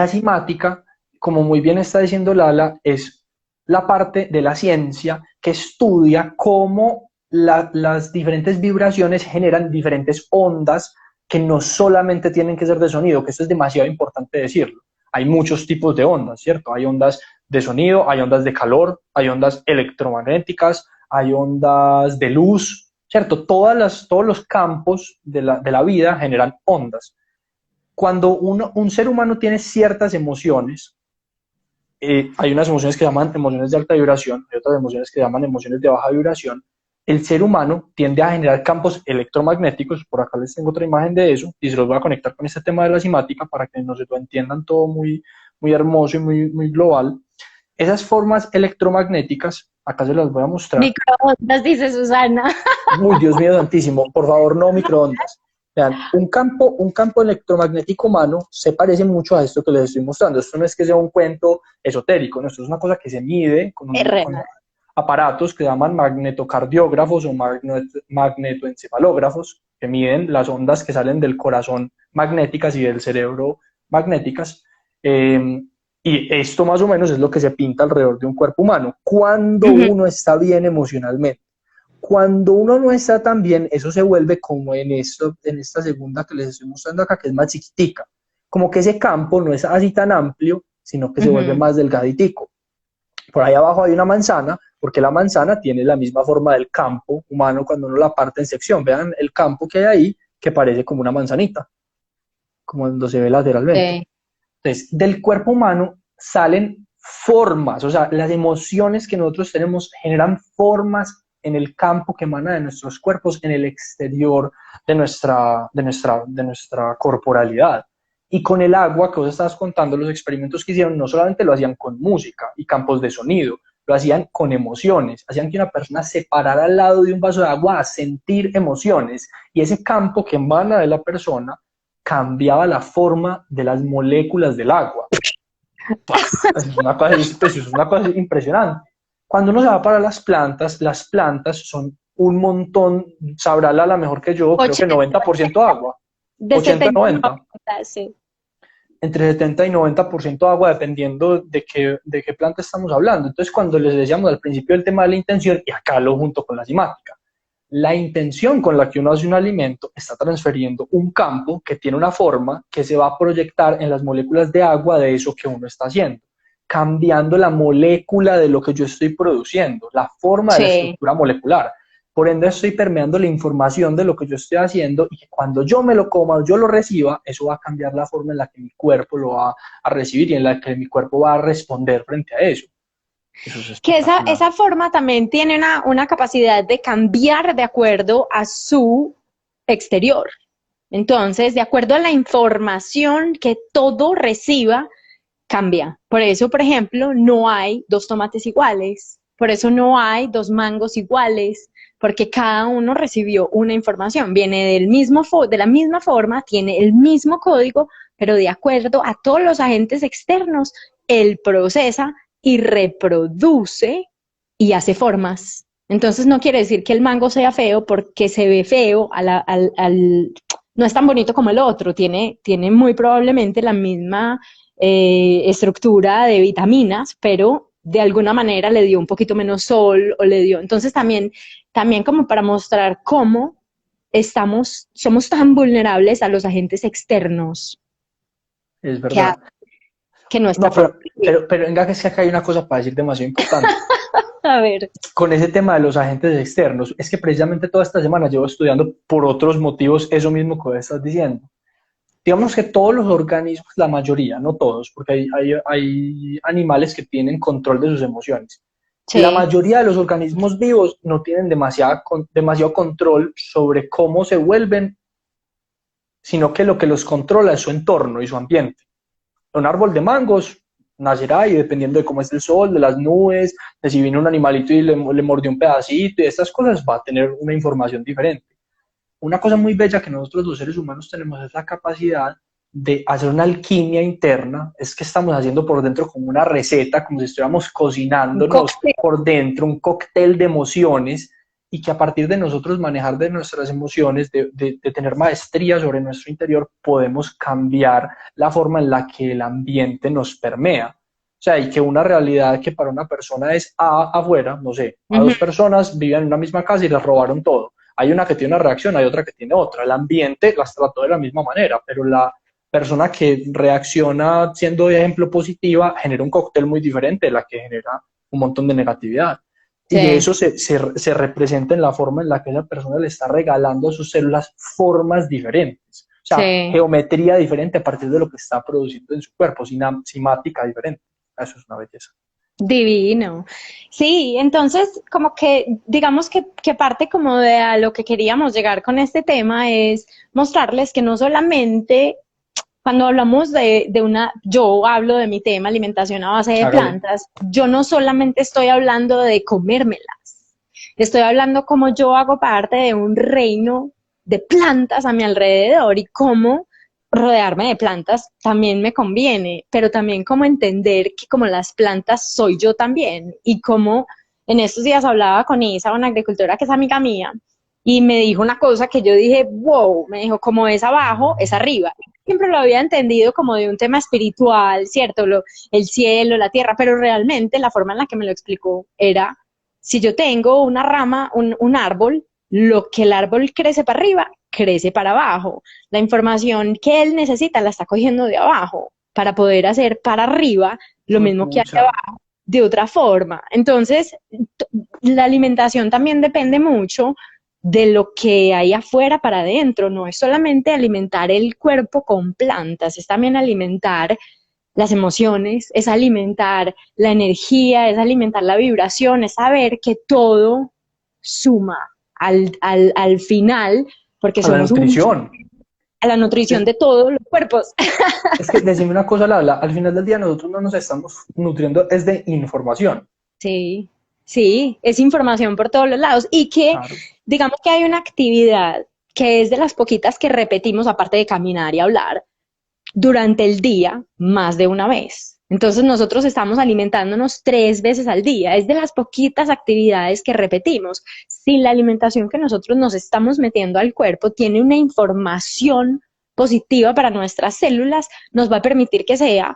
cimática, como muy bien está diciendo Lala, es la parte de la ciencia que estudia cómo las diferentes vibraciones generan diferentes ondas que no solamente tienen que ser de sonido, que esto es demasiado importante decirlo. Hay muchos tipos de ondas, ¿cierto? Hay ondas de sonido, hay ondas de calor, hay ondas electromagnéticas, hay ondas de luz, ¿cierto? Todos los campos de la vida generan ondas. Cuando un ser humano tiene ciertas emociones, hay unas emociones que se llaman emociones de alta vibración, hay otras emociones que se llaman emociones de baja vibración. El ser humano tiende a generar campos electromagnéticos, por acá les tengo otra imagen de eso, y se los voy a conectar con este tema de la cimática para que nos lo entiendan todo muy, muy hermoso y muy, muy global. Esas formas electromagnéticas, acá se las voy a mostrar. Microondas, dice Susana. Uy, Dios mío santísimo, por favor, no microondas. Vean, un campo electromagnético humano se parece mucho a esto que les estoy mostrando. Esto no es que sea un cuento esotérico, no, esto es una cosa que se mide con aparatos que se llaman magnetocardiógrafos o magnetoencefalógrafos, que miden las ondas que salen del corazón magnéticas y del cerebro magnéticas. Y esto más o menos es lo que se pinta alrededor de un cuerpo humano cuando uno está bien emocionalmente. Cuando uno no está tan bien, eso se vuelve como en esta segunda que les estoy mostrando acá, que es más chiquitica. Como que ese campo no es así tan amplio, sino que se vuelve más delgaditico. Por ahí abajo hay una manzana, porque la manzana tiene la misma forma del campo humano cuando uno la parte en sección. Vean el campo que hay ahí, que parece como una manzanita, como cuando se ve lateralmente. Entonces, del cuerpo humano salen formas, o sea, las emociones que nosotros tenemos generan formas en el campo que emana de nuestros cuerpos, en el exterior de nuestra corporalidad. Y con el agua, que vos estabas contando, los experimentos que hicieron, no solamente lo hacían con música y campos de sonido, lo hacían con emociones, hacían que una persona se parara al lado de un vaso de agua a sentir emociones, y ese campo que emana de la persona cambiaba la forma de las moléculas del agua. Es una cosa impresionante. Cuando uno se va para las plantas son un montón, sabrá la mejor que yo, creo que 90% agua. De 80-90. Sí. Entre 70 y 90% agua, dependiendo de qué planta estamos hablando. Entonces, cuando les decíamos al principio el tema de la intención, y acá lo junto con la cimática, La intención con la que uno hace un alimento está transfiriendo un campo que tiene una forma que se va a proyectar en las moléculas de agua de eso que uno está haciendo, cambiando la molécula de lo que yo estoy produciendo, la forma de la Sí. estructura molecular. Por ende, estoy permeando la información de lo que yo estoy haciendo y que cuando yo me lo coma, yo lo reciba, eso va a cambiar la forma en la que mi cuerpo lo va a recibir y en la que mi cuerpo va a responder frente a eso. Eso es Que espectacular. esa forma también tiene una capacidad de cambiar de acuerdo a su exterior. Entonces, de acuerdo a la información que todo reciba, cambia. Por eso, por ejemplo, no hay dos tomates iguales. Por eso no hay dos mangos iguales, porque cada uno recibió una información. Viene de la misma forma, tiene el mismo código, pero de acuerdo a todos los agentes externos, él procesa y reproduce y hace formas. Entonces no quiere decir que el mango sea feo porque se ve feo no es tan bonito como el otro, tiene muy probablemente la misma estructura de vitaminas, pero de alguna manera le dio un poquito menos sol o le dio. Entonces también como para mostrar cómo somos tan vulnerables a los agentes externos Es que, verdad. que nuestra No, pero venga, que es que acá hay una cosa para decir demasiado importante. A ver. Con ese tema de los agentes externos, es que precisamente toda esta semana llevo estudiando por otros motivos eso mismo que estás diciendo. Digamos que todos los organismos, la mayoría, no todos, porque hay animales que tienen control de sus emociones. La Sí, mayoría de los organismos vivos no tienen demasiado control sobre cómo se vuelven, sino que lo que los controla es su entorno y su ambiente. Un árbol de mangos nacerá y dependiendo de cómo es el sol, de las nubes, de si viene un animalito y le mordió un pedacito y estas cosas, va a tener una información diferente. Una cosa muy bella que nosotros los seres humanos tenemos es la capacidad de hacer una alquimia interna, es que estamos haciendo por dentro como una receta, como si estuviéramos un cocinándonos cóctel. por dentro, un cóctel de emociones, y que a partir de nosotros manejar de nuestras emociones, de tener maestría sobre nuestro interior, podemos cambiar la forma en la que el ambiente nos permea. O sea, y que una realidad que para una persona es A afuera, no sé, a dos personas vivían en una misma casa y les robaron todo. Hay una que tiene una reacción, hay otra que tiene otra. El ambiente las trató de la misma manera, pero la persona que reacciona siendo de ejemplo positiva genera un cóctel muy diferente de la que genera un montón de negatividad. Y Sí, eso se representa en la forma en la que esa persona le está regalando a sus células formas diferentes. O sea, sí. geometría diferente a partir de lo que está produciendo en su cuerpo, simática diferente. Eso es una belleza. Divino. Sí, entonces como que digamos que parte como de a lo que queríamos llegar con este tema es mostrarles que no solamente cuando hablamos yo hablo de mi tema alimentación a base de Hágale. plantas, yo no solamente estoy hablando de comérmelas, estoy hablando como yo hago parte de un reino de plantas a mi alrededor y cómo rodearme de plantas también me conviene, pero también como entender que como las plantas soy yo también y como en estos días hablaba con Isa, una agricultora que es amiga mía, y me dijo una cosa que yo dije, wow, me dijo, como es abajo, es arriba. Siempre lo había entendido como de un tema espiritual, ¿cierto? El cielo, la tierra, pero realmente la forma en la que me lo explicó era, si yo tengo una rama, un árbol, lo que el árbol crece para arriba, crece para abajo. La información que él necesita la está cogiendo de abajo para poder hacer para arriba lo Fue mismo que hacia pucha. abajo de otra forma. Entonces, la alimentación también depende mucho de lo que hay afuera para adentro. No es solamente alimentar el cuerpo con plantas, es también alimentar las emociones, es alimentar la energía, es alimentar la vibración, es saber que todo suma al final, porque A la somos nutrición. a la nutrición Es, de todos los cuerpos. es que decime una cosa, Lala, al final del día nosotros no nos estamos nutriendo, es de información. Sí, sí, es información por todos los lados y que Claro. digamos que hay una actividad que es de las poquitas que repetimos, aparte de caminar y hablar, durante el día más de una vez. Entonces nosotros estamos alimentándonos 3 veces al día. Es de las poquitas actividades que repetimos. Si la alimentación que nosotros nos estamos metiendo al cuerpo tiene una información positiva para nuestras células, nos va a permitir que sea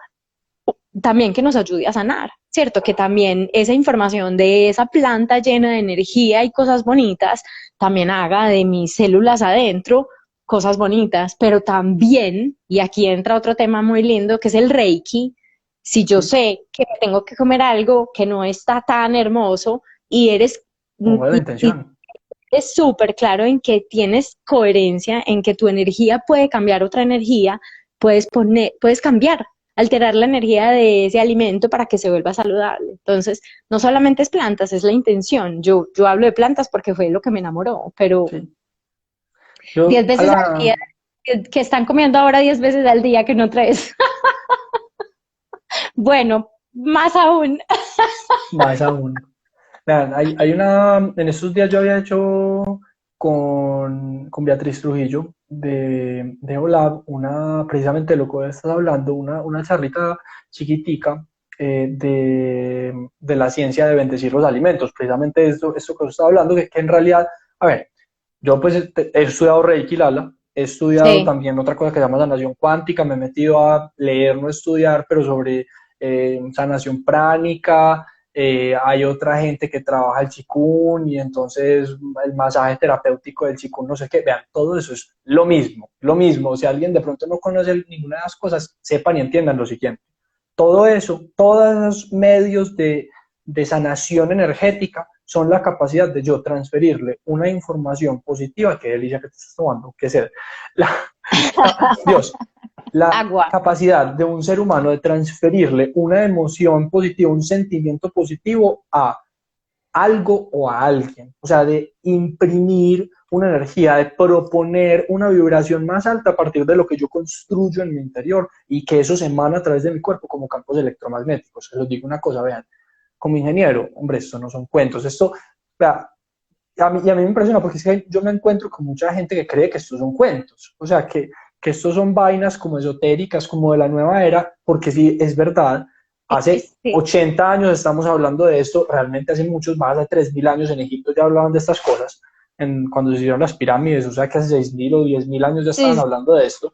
también que nos ayude a sanar, ¿cierto? Que también esa información de esa planta llena de energía y cosas bonitas también haga de mis células adentro cosas bonitas, pero también, y aquí entra otro tema muy lindo, que es el Reiki. Si yo Sí, sé que tengo que comer algo que no está tan hermoso y ponga la y intención. eres súper claro en que tienes coherencia, en que tu energía puede cambiar otra energía, puedes cambiar, alterar la energía de ese alimento para que se vuelva saludable. Entonces, no solamente es plantas, es la intención. Yo hablo de plantas porque fue lo que me enamoró, pero Sí. 10 Yo a veces al día, la, que están comiendo ahora 10 veces al día que no tres. Bueno, más aún. más aún. Vean, hay en estos días yo había hecho con Beatriz Trujillo de Olab, precisamente de lo que estás hablando, una charlita chiquitica de la ciencia de bendecir los alimentos, precisamente esto que os estaba hablando, que en realidad, a ver, yo pues he estudiado Reiki, Lala, he estudiado Sí, también otra cosa que se llama sanación cuántica, me he metido a leer, no estudiar, pero sobre sanación pránica, hay otra gente que trabaja el Qigong y entonces el masaje terapéutico del Qigong, no sé qué, vean, todo eso es lo mismo, si alguien de pronto no conoce ninguna de las cosas, sepan y entiendan lo siguiente, todo eso, todos los medios de sanación energética son la capacidad de yo transferirle una información positiva, que delicia que te estás tomando, que es la, Dios, la agua. capacidad de un ser humano de transferirle una emoción positiva, un sentimiento positivo a algo o a alguien, o sea, de imprimir una energía, de proponer una vibración más alta a partir de lo que yo construyo en mi interior y que eso se emana a través de mi cuerpo como campos electromagnéticos. Les digo una cosa, vean, como ingeniero, hombre, esto no son cuentos, esto, vea, y a mí me impresiona porque es que yo me encuentro con mucha gente que cree que estos son cuentos, o sea, que estos son vainas como esotéricas, como de la nueva era, porque sí, es verdad, hace Sí, 80 años estamos hablando de esto, realmente hace muchos más, de 3000 años en Egipto ya hablaban de estas cosas, cuando se hicieron las pirámides, o sea, que hace 6000 o 10000 años ya estaban sí, hablando de esto.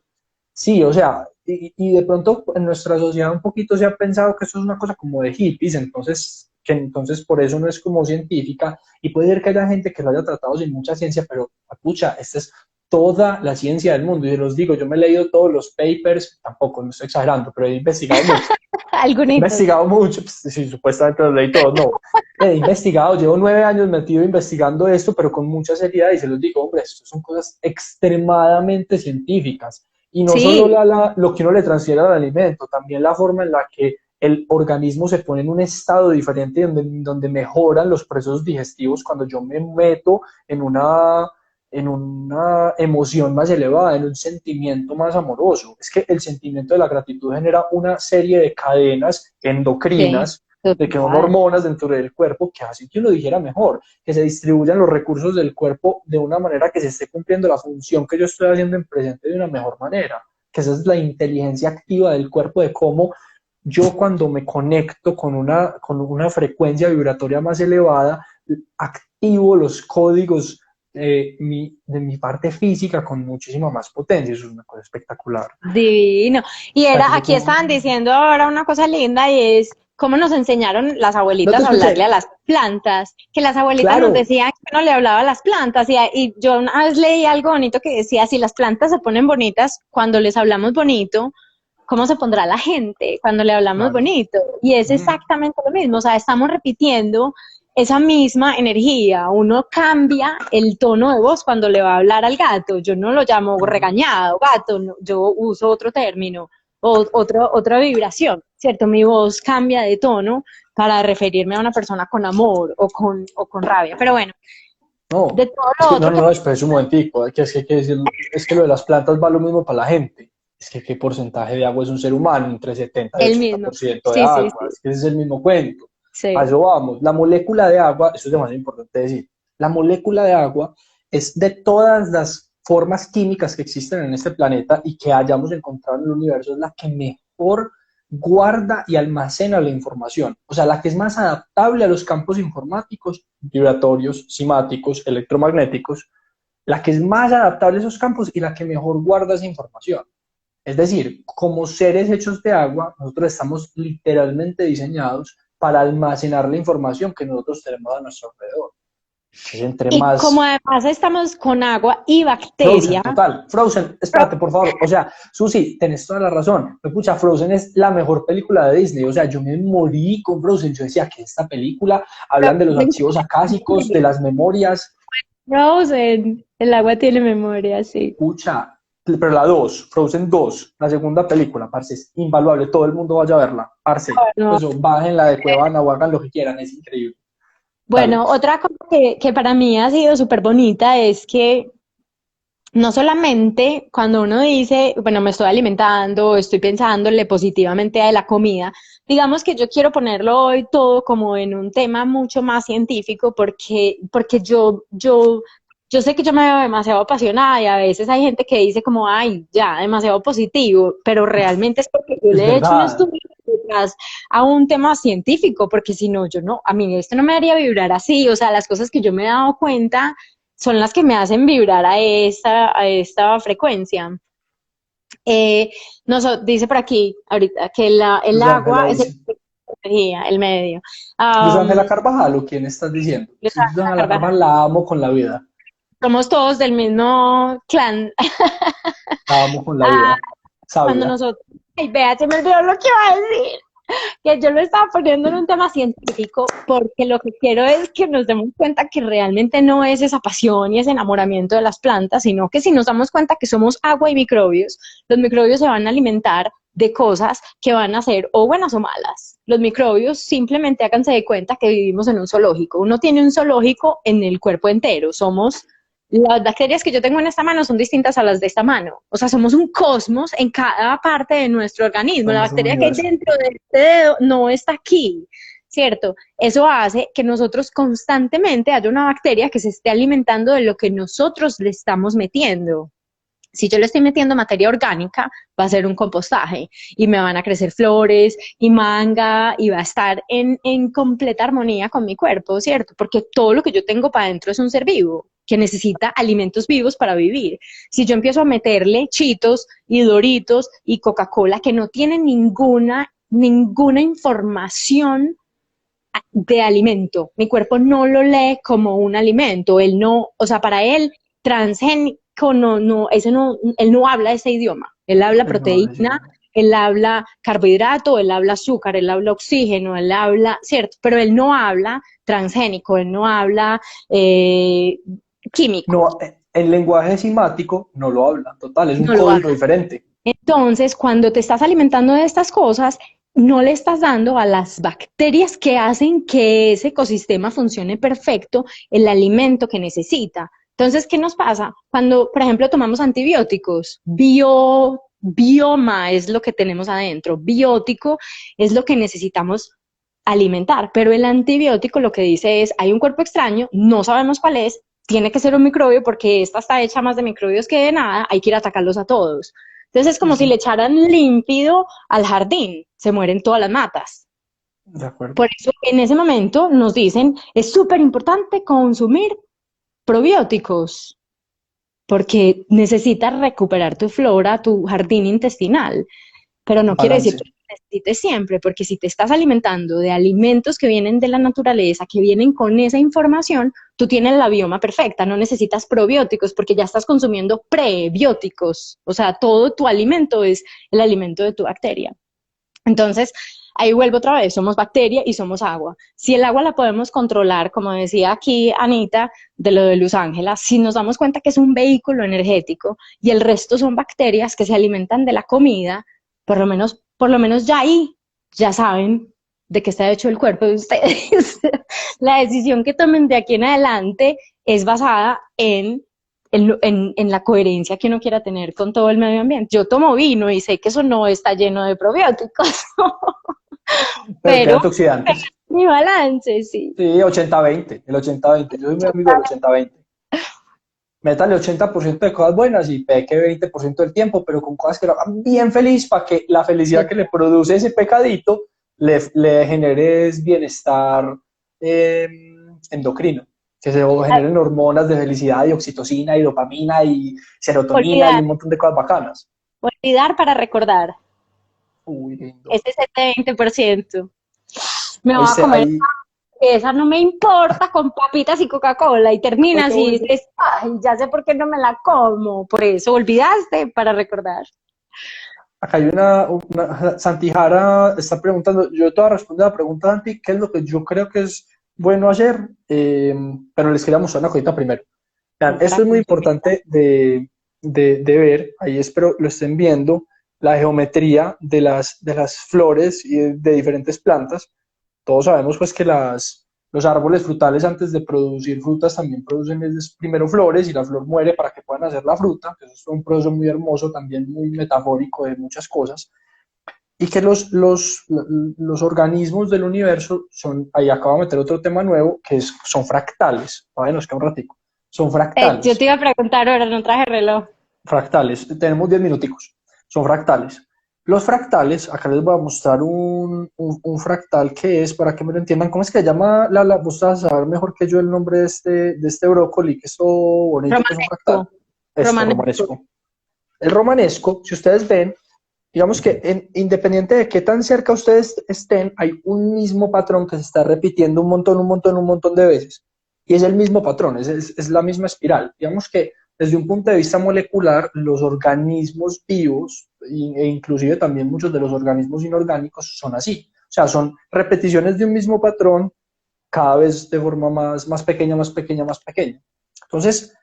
Sí, o sea, y de pronto en nuestra sociedad un poquito se ha pensado que esto es una cosa como de hippies, entonces, que entonces por eso no es como científica, y puede ser que haya gente que lo haya tratado sin mucha ciencia, pero, pucha, esta es toda la ciencia del mundo, y se los digo, yo me he leído todos los papers, tampoco, no estoy exagerando, pero he algunitos. investigado mucho, pues, sí, supuestamente los leí todos, no, he investigado, llevo 9 años metido investigando esto, pero con mucha seriedad, y se los digo, hombre, esto son cosas extremadamente científicas, y no solo Sí, lo que uno le transfiere al alimento, también la forma en la que el organismo se pone en un estado diferente donde mejoran los procesos digestivos cuando yo me meto en una emoción más elevada, en un sentimiento más amoroso. Es que el sentimiento de la gratitud genera una serie de cadenas sí, endocrinas, de que son total. hormonas dentro del cuerpo que hacen que uno dijera mejor, que se distribuyan los recursos del cuerpo de una manera que se esté cumpliendo la función que yo estoy haciendo en presente de una mejor manera, que esa es la inteligencia activa del cuerpo, de cómo yo cuando me conecto con una frecuencia vibratoria más elevada, activo los códigos de mi parte física con muchísima más potencia. Eso es una cosa espectacular. Divino. Y O sea, que era, yo aquí puedo... estaban diciendo ahora una cosa linda y es cómo nos enseñaron las No te abuelitas a hablarle a escuché. las plantas, que las abuelitas nos Claro. decían que uno le hablaba a las plantas y yo una vez leí algo bonito que decía, si las plantas se ponen bonitas cuando les hablamos bonito, ¿cómo se pondrá la gente cuando le hablamos Claro. bonito? Y es Mm. exactamente lo mismo, o sea, estamos repitiendo esa misma energía. Uno cambia el tono de voz cuando le va a hablar al gato. Yo no lo llamo Claro. regañado, gato, no, yo uso otro término, otra vibración, ¿cierto? Mi voz cambia de tono para referirme a una persona con amor o con rabia. Pero bueno, de No, todo es lo que no, otro no, que... no, espera un momentico, es que lo de las plantas va lo mismo para la gente. Es que qué porcentaje de agua es un ser humano, entre 70 y El ochenta mismo. por ciento de Sí, sí, agua, sí. es que ese es el mismo cuento. A Sí. eso vamos. La molécula de agua, eso es demasiado importante decir, la molécula de agua es de todas las formas químicas que existen en este planeta y que hayamos encontrado en el universo, es la que mejor guarda y almacena la información, o sea, la que es más adaptable a los campos informáticos, vibratorios, simáticos, electromagnéticos, la que es más adaptable a esos campos y la que mejor guarda esa información. Es decir, como seres hechos de agua, nosotros estamos literalmente diseñados para almacenar la información que nosotros tenemos a nuestro alrededor. Es entre Y más... como además estamos con agua y Frozen, bacteria, total. Frozen, espérate, por favor. O sea, Susi, tenés toda la razón. Escucha, Frozen es la mejor película de Disney. O sea, yo me morí con Frozen. Yo decía que esta película hablan de los archivos acásicos, de las memorias. Frozen, el agua tiene memoria, sí. Escucha, pero la 2, Frozen 2, la segunda película, parce, es invaluable. Todo el mundo vaya a verla. Parce, No. eso, bajen la de Cuevana o hagan lo que quieran. Es increíble. Dale. Bueno, otra cosa que para mí ha sido súper bonita es que no solamente cuando uno dice, bueno, me estoy alimentando, estoy pensándole positivamente a la comida, digamos que yo quiero ponerlo hoy todo como en un tema mucho más científico porque yo sé que yo me veo demasiado apasionada y a veces hay gente que dice como, ay, ya, demasiado positivo, pero realmente es porque yo Es le he hecho un verdad. estudio detrás a un tema científico, porque si no, yo no, a mí esto no me haría vibrar así, o sea, las cosas que yo me he dado cuenta son las que me hacen vibrar a esta frecuencia. Dice por aquí ahorita que el Luz Ángela agua es dice. energía, el medio. Luz Ángela Um, Carvajal, ¿o quién estás diciendo? Luis Luz Ángela Ángela Carvajal. Carvajal la amo con la vida. Somos todos del mismo clan. La amo con la Ah, vida. cuando Sabia. nosotros, ay, vea, se me olvidó lo que iba a decir. Que yo lo estaba poniendo en un tema científico porque lo que quiero es que nos demos cuenta que realmente no es esa pasión y ese enamoramiento de las plantas, sino que si nos damos cuenta que somos agua y microbios, los microbios se van a alimentar de cosas que van a ser o buenas o malas. Los microbios simplemente háganse de cuenta que vivimos en un zoológico. Uno tiene un zoológico en el cuerpo entero. Las bacterias que yo tengo en esta mano son distintas a las de esta mano. O sea, somos un cosmos en cada parte de nuestro organismo. La Somos un bacteria que hay universo. dentro de este dedo no está aquí, ¿cierto? Eso hace que nosotros constantemente haya una bacteria que se esté alimentando de lo que nosotros le estamos metiendo. Si yo le estoy metiendo materia orgánica, va a ser un compostaje y me van a crecer flores y manga y va a estar en completa armonía con mi cuerpo, ¿cierto? Porque todo lo que yo tengo para adentro es un ser vivo que necesita alimentos vivos para vivir. Si yo empiezo a meterle Cheetos y Doritos y Coca-Cola que no tienen ninguna información de alimento. Mi cuerpo no lo lee como un alimento. Él no, o sea, para él, transgénico, él no habla ese idioma. Él habla Él no habla ese proteína, idioma. él habla carbohidrato, él habla azúcar, él habla oxígeno, él habla, cierto, pero él no habla transgénico, él no habla químico. No, el lenguaje simático no lo habla. Total, es un No lo código habla. diferente. Entonces, cuando te estás alimentando de estas cosas, no le estás dando a las bacterias que hacen que ese ecosistema funcione perfecto el alimento que necesita. Entonces, ¿qué nos pasa? Cuando, por ejemplo, tomamos antibióticos, bioma es lo que tenemos adentro, biótico es lo que necesitamos alimentar, pero el antibiótico lo que dice es, hay un cuerpo extraño, no sabemos cuál es, tiene que ser un microbio porque esta está hecha más de microbios que de nada, hay que ir a atacarlos a todos. Entonces es como si le Ujú. echaran límpido al jardín, se mueren todas las matas. De acuerdo. Por eso en ese momento nos dicen, es súper importante consumir probióticos, porque necesitas recuperar tu flora, tu jardín intestinal. Pero no quiere decir Balance. que lo necesites siempre, porque si te estás alimentando de alimentos que vienen de la naturaleza, que vienen con esa información, tú tienes la bioma perfecta, no necesitas probióticos porque ya estás consumiendo prebióticos, o sea, todo tu alimento es el alimento de tu bacteria. Entonces, ahí vuelvo otra vez, somos bacteria y somos agua. Si el agua la podemos controlar, como decía aquí Anita, de lo de Luz Ángela, si nos damos cuenta que es un vehículo energético y el resto son bacterias que se alimentan de la comida, por lo menos ya ahí, ya saben de qué está hecho el cuerpo de ustedes. La decisión que tomen de aquí en adelante es basada en la coherencia que uno quiera tener con todo el medio ambiente. Yo tomo vino y sé que eso no está lleno de probióticos, Pero tiene pero antioxidantes. mi balance, sí. Sí, 80-20. El 80-20. Yo soy muy amigo del 80-20. Métale 80% de cosas buenas y peque 20% del tiempo, pero con cosas que lo hagan bien feliz para que la felicidad que le produce ese pecadito le genere bienestar eh, endocrino, que se generen hormonas de felicidad y oxitocina y dopamina y serotonina y Olvidar, un montón de cosas bacanas. olvidar para recordar. Uy, lindo. Ese es el 20%. Me voy a Oíste, comer ahí, esa no me importa con papitas y Coca-Cola y terminas y dices, ay, ya sé por qué no me la como. Por eso olvidaste para recordar. Acá hay Santijara está preguntando, yo te voy a responder la pregunta, Santi, ¿qué es lo que yo creo que es bueno hacer? Pero les quería mostrar una cosita primero. Vean, esto es muy importante de ver, ahí espero lo estén viendo, la geometría de las flores y de diferentes plantas. Todos sabemos pues que los árboles frutales antes de producir frutas también producen primero flores y la flor muere para que puedan hacer la fruta, que eso es un proceso muy hermoso, también muy metafórico de muchas cosas, y que los organismos del universo son, ahí acabo de meter otro tema nuevo, son fractales, nos queda un ratico, son Yo fractales, te iba a preguntar ahora, no traje reloj. fractales, tenemos 10 minuticos, son fractales. Los fractales, acá les voy a mostrar un fractal que es, para que me lo entiendan, ¿cómo es que se llama? Vos vas a saber mejor que yo el nombre de este brócoli, que es todo bonito, que es un fractal. Esto, romanesco. El romanesco, si ustedes ven, digamos que independiente de qué tan cerca ustedes estén, hay un mismo patrón que se está repitiendo un montón de veces. Y es el mismo patrón, es la misma espiral. Digamos que desde un punto de vista molecular, los organismos vivos, e inclusive también muchos de los organismos inorgánicos, son así. O sea, son repeticiones de un mismo patrón, cada vez de forma más pequeña, más pequeña, más pequeña. Entonces,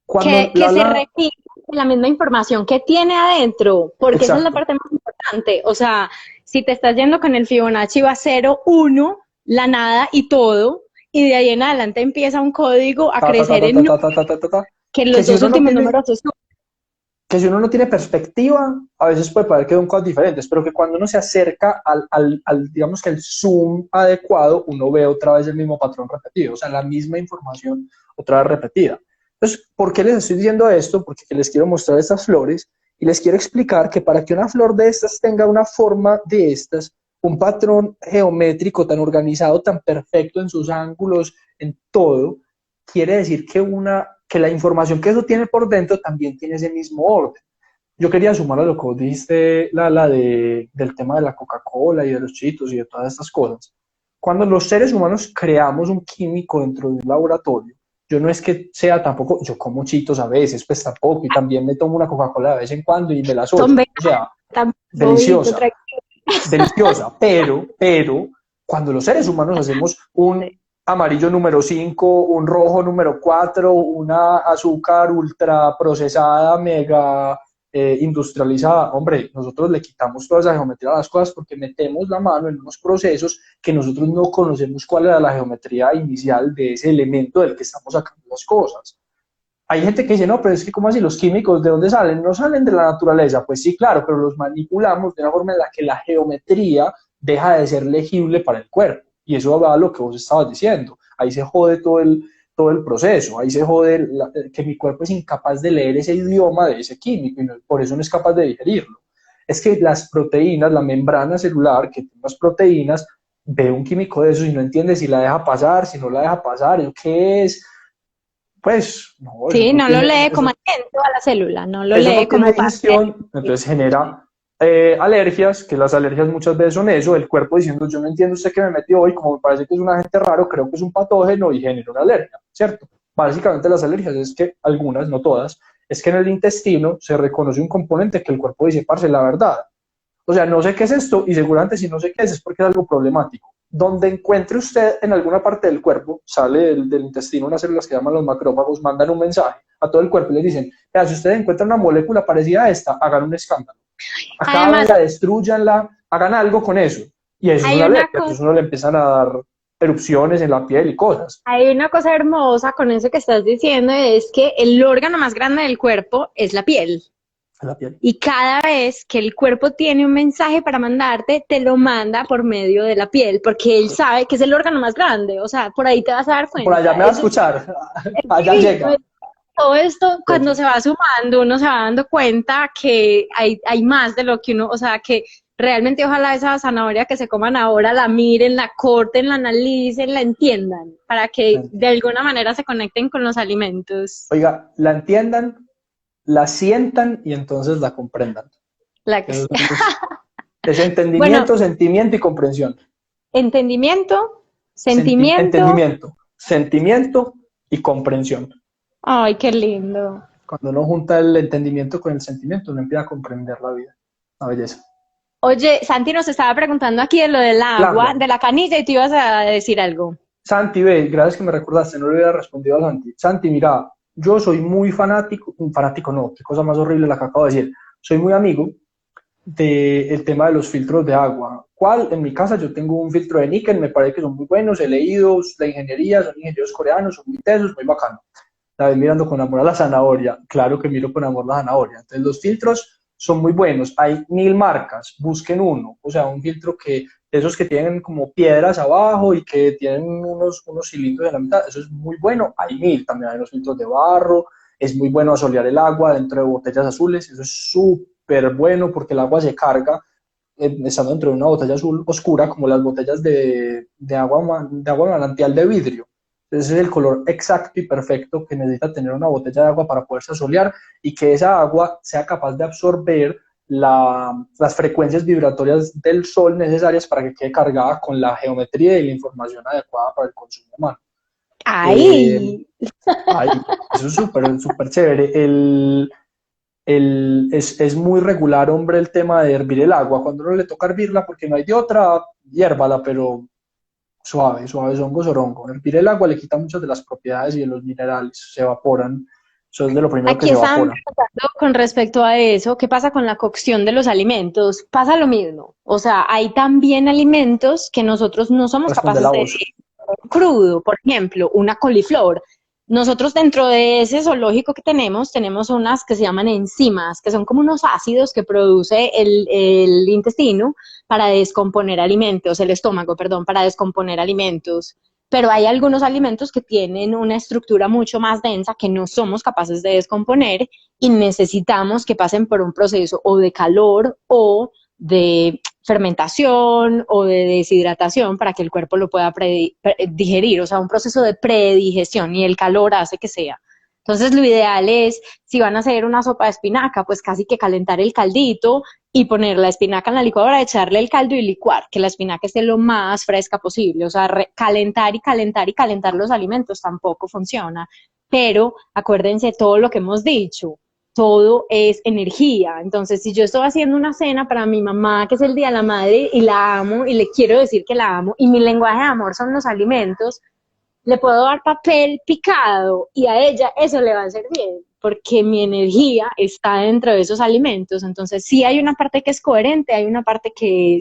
cuando que se repite la misma información que tiene adentro, porque esa es la parte más importante. O sea, si te estás yendo con el Fibonacci va 0, 1, la nada y todo, y de ahí en adelante empieza un código a crecer en que los dos últimos números se suman. Que si uno no tiene perspectiva, a veces puede parecer que son cosas diferentes, pero que cuando uno se acerca digamos que el zoom adecuado, uno ve otra vez el mismo patrón repetido, o sea, la misma información otra vez repetida. Entonces, ¿por qué les estoy diciendo esto? Porque les quiero mostrar estas flores y les quiero explicar que para que una flor de estas tenga una forma de estas, un patrón geométrico tan organizado, tan perfecto en sus ángulos, en todo, quiere decir que la información que eso tiene por dentro también tiene ese mismo orden. Yo quería sumar a lo que vos dijiste, del tema de la Coca-Cola y de los Cheetos y de todas estas cosas. Cuando los seres humanos creamos un químico dentro de un laboratorio, yo no es que sea tampoco, yo como Cheetos a veces, pues tampoco, y también me tomo una Coca-Cola de vez en cuando y me la suelto, o sea, deliciosa, deliciosa, pero cuando los seres humanos hacemos un amarillo número 5, un rojo número 4, una azúcar ultra procesada, mega industrializada, hombre, nosotros le quitamos toda esa geometría a las cosas porque metemos la mano en unos procesos que nosotros no conocemos cuál era la geometría inicial de ese elemento del que estamos sacando las cosas. Hay gente que dice, no, pero es que ¿cómo así los químicos de dónde salen? No salen de la naturaleza. Pues sí, claro, pero los manipulamos de una forma en la que la geometría deja de ser legible para el cuerpo. Y eso va a lo que vos estabas diciendo. Ahí se jode todo el proceso. Ahí se jode que mi cuerpo es incapaz de leer ese idioma de ese químico y por eso no es capaz de digerirlo. Es que las proteínas, la membrana celular que tiene las proteínas, ve un químico de eso y no entiende si la deja pasar, si no la deja pasar, ¿qué es? Pues no. Sí, no lo lee como aliento a la célula, no lo lee como digestión, entonces genera alergias, que las alergias muchas veces son eso, el cuerpo diciendo, yo no entiendo usted qué me metió hoy, como me parece que es un agente raro, creo que es un patógeno y genera una alergia, ¿cierto? Básicamente las alergias es que algunas, no todas, es que en el intestino se reconoce un componente que el cuerpo dice, parce, la verdad. O sea, no sé qué es esto y seguramente si no sé qué es porque es algo problemático. Donde encuentre usted en alguna parte del cuerpo, sale del intestino unas células que llaman los macrófagos, mandan un mensaje a todo el cuerpo y les dicen, si ustedes encuentran una molécula parecida a esta, hagan un escándalo. Acábenla, destruyanla, hagan algo con eso. Y eso es una alergia, entonces uno le empiezan a dar erupciones en la piel y cosas. Hay una cosa hermosa con eso que estás diciendo, es que el órgano más grande del cuerpo es la piel. Y cada vez que el cuerpo tiene un mensaje para mandarte, te lo manda por medio de la piel, porque él sabe que es el órgano más grande, o sea, por ahí te vas a dar cuenta. Por allá me va a escuchar, allá llega. Todo esto, cuando se va sumando, uno se va dando cuenta que hay más de lo que uno, o sea, que realmente ojalá esa zanahoria que se coman ahora la miren, la corten, la analicen, la entiendan, para que de alguna manera se conecten con los alimentos. Oiga, la entiendan, la sientan y entonces la comprendan. Es entendimiento, sentimiento y comprensión. Entendimiento, Sentimiento. Sentimiento y comprensión. Ay, qué lindo. Cuando uno junta el entendimiento con el sentimiento, uno empieza a comprender la vida. La belleza. Oye, Santi nos estaba preguntando aquí de lo del agua, Claro. de la canilla, y tú ibas a decir algo. Santi, ve, gracias que me recordaste, no le hubiera respondido a Santi. Santi, mira, yo soy muy fanático, un fanático no, qué cosa más horrible la que acabo de decir. Soy muy amigo del tema de los filtros de agua. ¿Cuál? En mi casa yo tengo un filtro de níquel, me parece que son muy buenos, he leído la ingeniería, son ingenieros coreanos, son muy tesos, muy bacano. La vez mirando con amor a la zanahoria, claro que miro con amor la zanahoria. Entonces los filtros son muy buenos, hay 1000 marcas, busquen uno, o sea, un filtro que, esos que tienen como piedras abajo y que tienen unos hilitos en la mitad, eso es muy bueno, hay 1000, también hay los filtros de barro, es muy bueno asolear el agua dentro de botellas azules, eso es súper bueno porque el agua se carga estando dentro de una botella azul oscura como las botellas de agua manantial de vidrio. Ese es el color exacto y perfecto que necesita tener una botella de agua para poderse asolear y que esa agua sea capaz de absorber las frecuencias vibratorias del sol necesarias para que quede cargada con la geometría y la información adecuada para el consumo humano. ¡Ay! Ay, eso es súper chévere. Es muy regular, hombre, el tema de hervir el agua. Cuando uno le toca hervirla, porque no hay de otra, hiérvala, pero suave, zongo, sorongo. Hervir el agua le quita muchas de las propiedades y de los minerales, se evaporan. Eso es de lo primero que Aquí se estaban evapora. preguntando con respecto a eso, ¿qué pasa con la cocción de los alimentos? Pasa lo mismo. O sea, hay también alimentos que nosotros no somos Responde capaces la de voz. crudo, por ejemplo, una coliflor. Nosotros dentro de ese zoológico que tenemos unas que se llaman enzimas, que son como unos ácidos que produce el intestino para descomponer alimentos, el estómago, perdón, para descomponer alimentos. Pero hay algunos alimentos que tienen una estructura mucho más densa que no somos capaces de descomponer y necesitamos que pasen por un proceso o de calor o de fermentación o de deshidratación para que el cuerpo lo pueda digerir, o sea, un proceso de predigestión y el calor hace que sea. Entonces, lo ideal es, si van a hacer una sopa de espinaca, pues casi que calentar el caldito y poner la espinaca en la licuadora, echarle el caldo y licuar, que la espinaca esté lo más fresca posible, o sea, calentar y calentar y calentar los alimentos tampoco funciona, pero acuérdense todo lo que hemos dicho, todo es energía. Entonces, si yo estoy haciendo una cena para mi mamá, que es el Día de la Madre, y la amo, y le quiero decir que la amo, y mi lenguaje de amor son los alimentos, le puedo dar papel picado y a ella eso le va a hacer bien, porque mi energía está dentro de esos alimentos. Entonces, sí hay una parte que es coherente, hay una parte que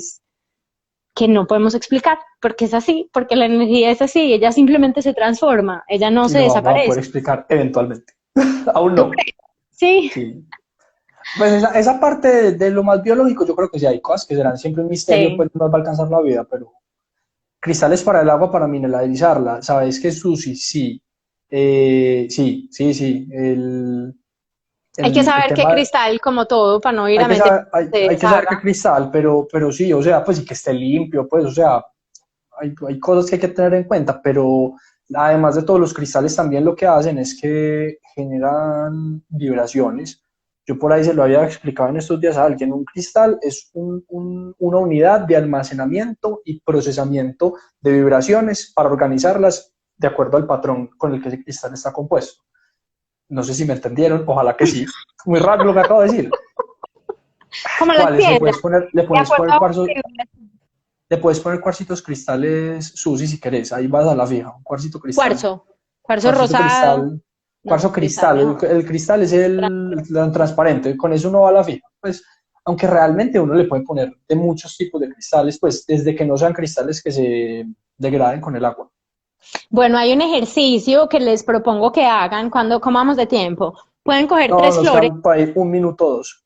no podemos explicar, porque es así, porque la energía es así, ella simplemente se transforma, ella no Y se lo vamos a poder desaparece. explicar eventualmente. Aún ¿Tú no. crees? Sí, Sí. Pues esa parte de lo más biológico, yo creo que sí hay cosas que serán siempre un misterio, sí. pues no nos va a alcanzar la vida, pero cristales para el agua para mineralizarla. ¿Sabes qué, Susi? Sí. Sí. Hay que El saber qué tema, cristal, como todo, para no ir a meter se hay que saber qué deshaga. cristal, pero sí, o sea, pues y que esté limpio, pues, o sea, hay cosas que hay que tener en cuenta, pero además de todos los cristales también lo que hacen es que generan vibraciones. Yo por ahí se lo había explicado en estos días a alguien, un cristal es una unidad de almacenamiento y procesamiento de vibraciones para organizarlas de acuerdo al patrón con el que ese cristal está compuesto. No sé si me entendieron, ojalá que sí. Muy raro lo que acabo de decir. Como las ¿Cuáles? piedras, Le de puedes acuerdo poner a cuarzo, le puedes poner cuarcitos cristales, Susi, si querés, ahí vas a la fija, un cuarcito cristal. cuarzo, cuarzo Cuarcito rosado, cristal, no, cuarzo cristal cristal, mejor. el cristal es el transparente, con eso uno va a la fija. Pues, aunque realmente uno le puede poner de muchos tipos de cristales, pues desde que no sean cristales que se degraden con el agua. Bueno, hay un ejercicio que les propongo que hagan cuando comamos de tiempo. Pueden coger No, nos quedan para ir un minuto o dos.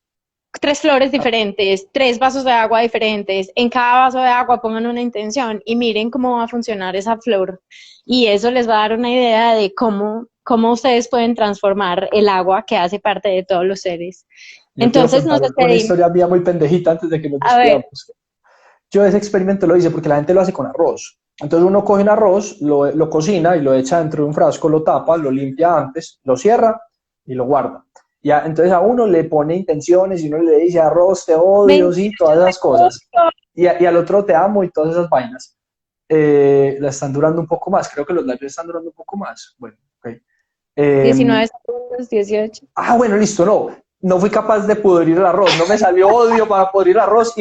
tres flores diferentes, tres vasos de agua diferentes. En cada vaso de agua pongan una intención y miren cómo va a funcionar esa flor. Y eso les va a dar una idea de cómo ustedes pueden transformar el agua que hace parte de todos los seres. Yo quiero Entonces nos contar una despedimos. historia mía muy pendejita antes de que nos A ver, despidamos. Yo ese experimento lo hice porque la gente lo hace con arroz. Entonces uno coge un arroz, lo cocina y lo echa dentro de un frasco, lo tapa, lo limpia antes, lo cierra y lo guarda. Ya, entonces a uno le pone intenciones y uno le dice arroz, te odio, mentira, sí, todas esas cosas. Y al otro te amo y todas esas vainas. la están durando un poco más. Creo que los lives están durando un poco más. Bueno, ok. 19 segundos, 18. Bueno, listo, no. No fui capaz de pudrir el arroz. No me salió odio para pudrir el arroz.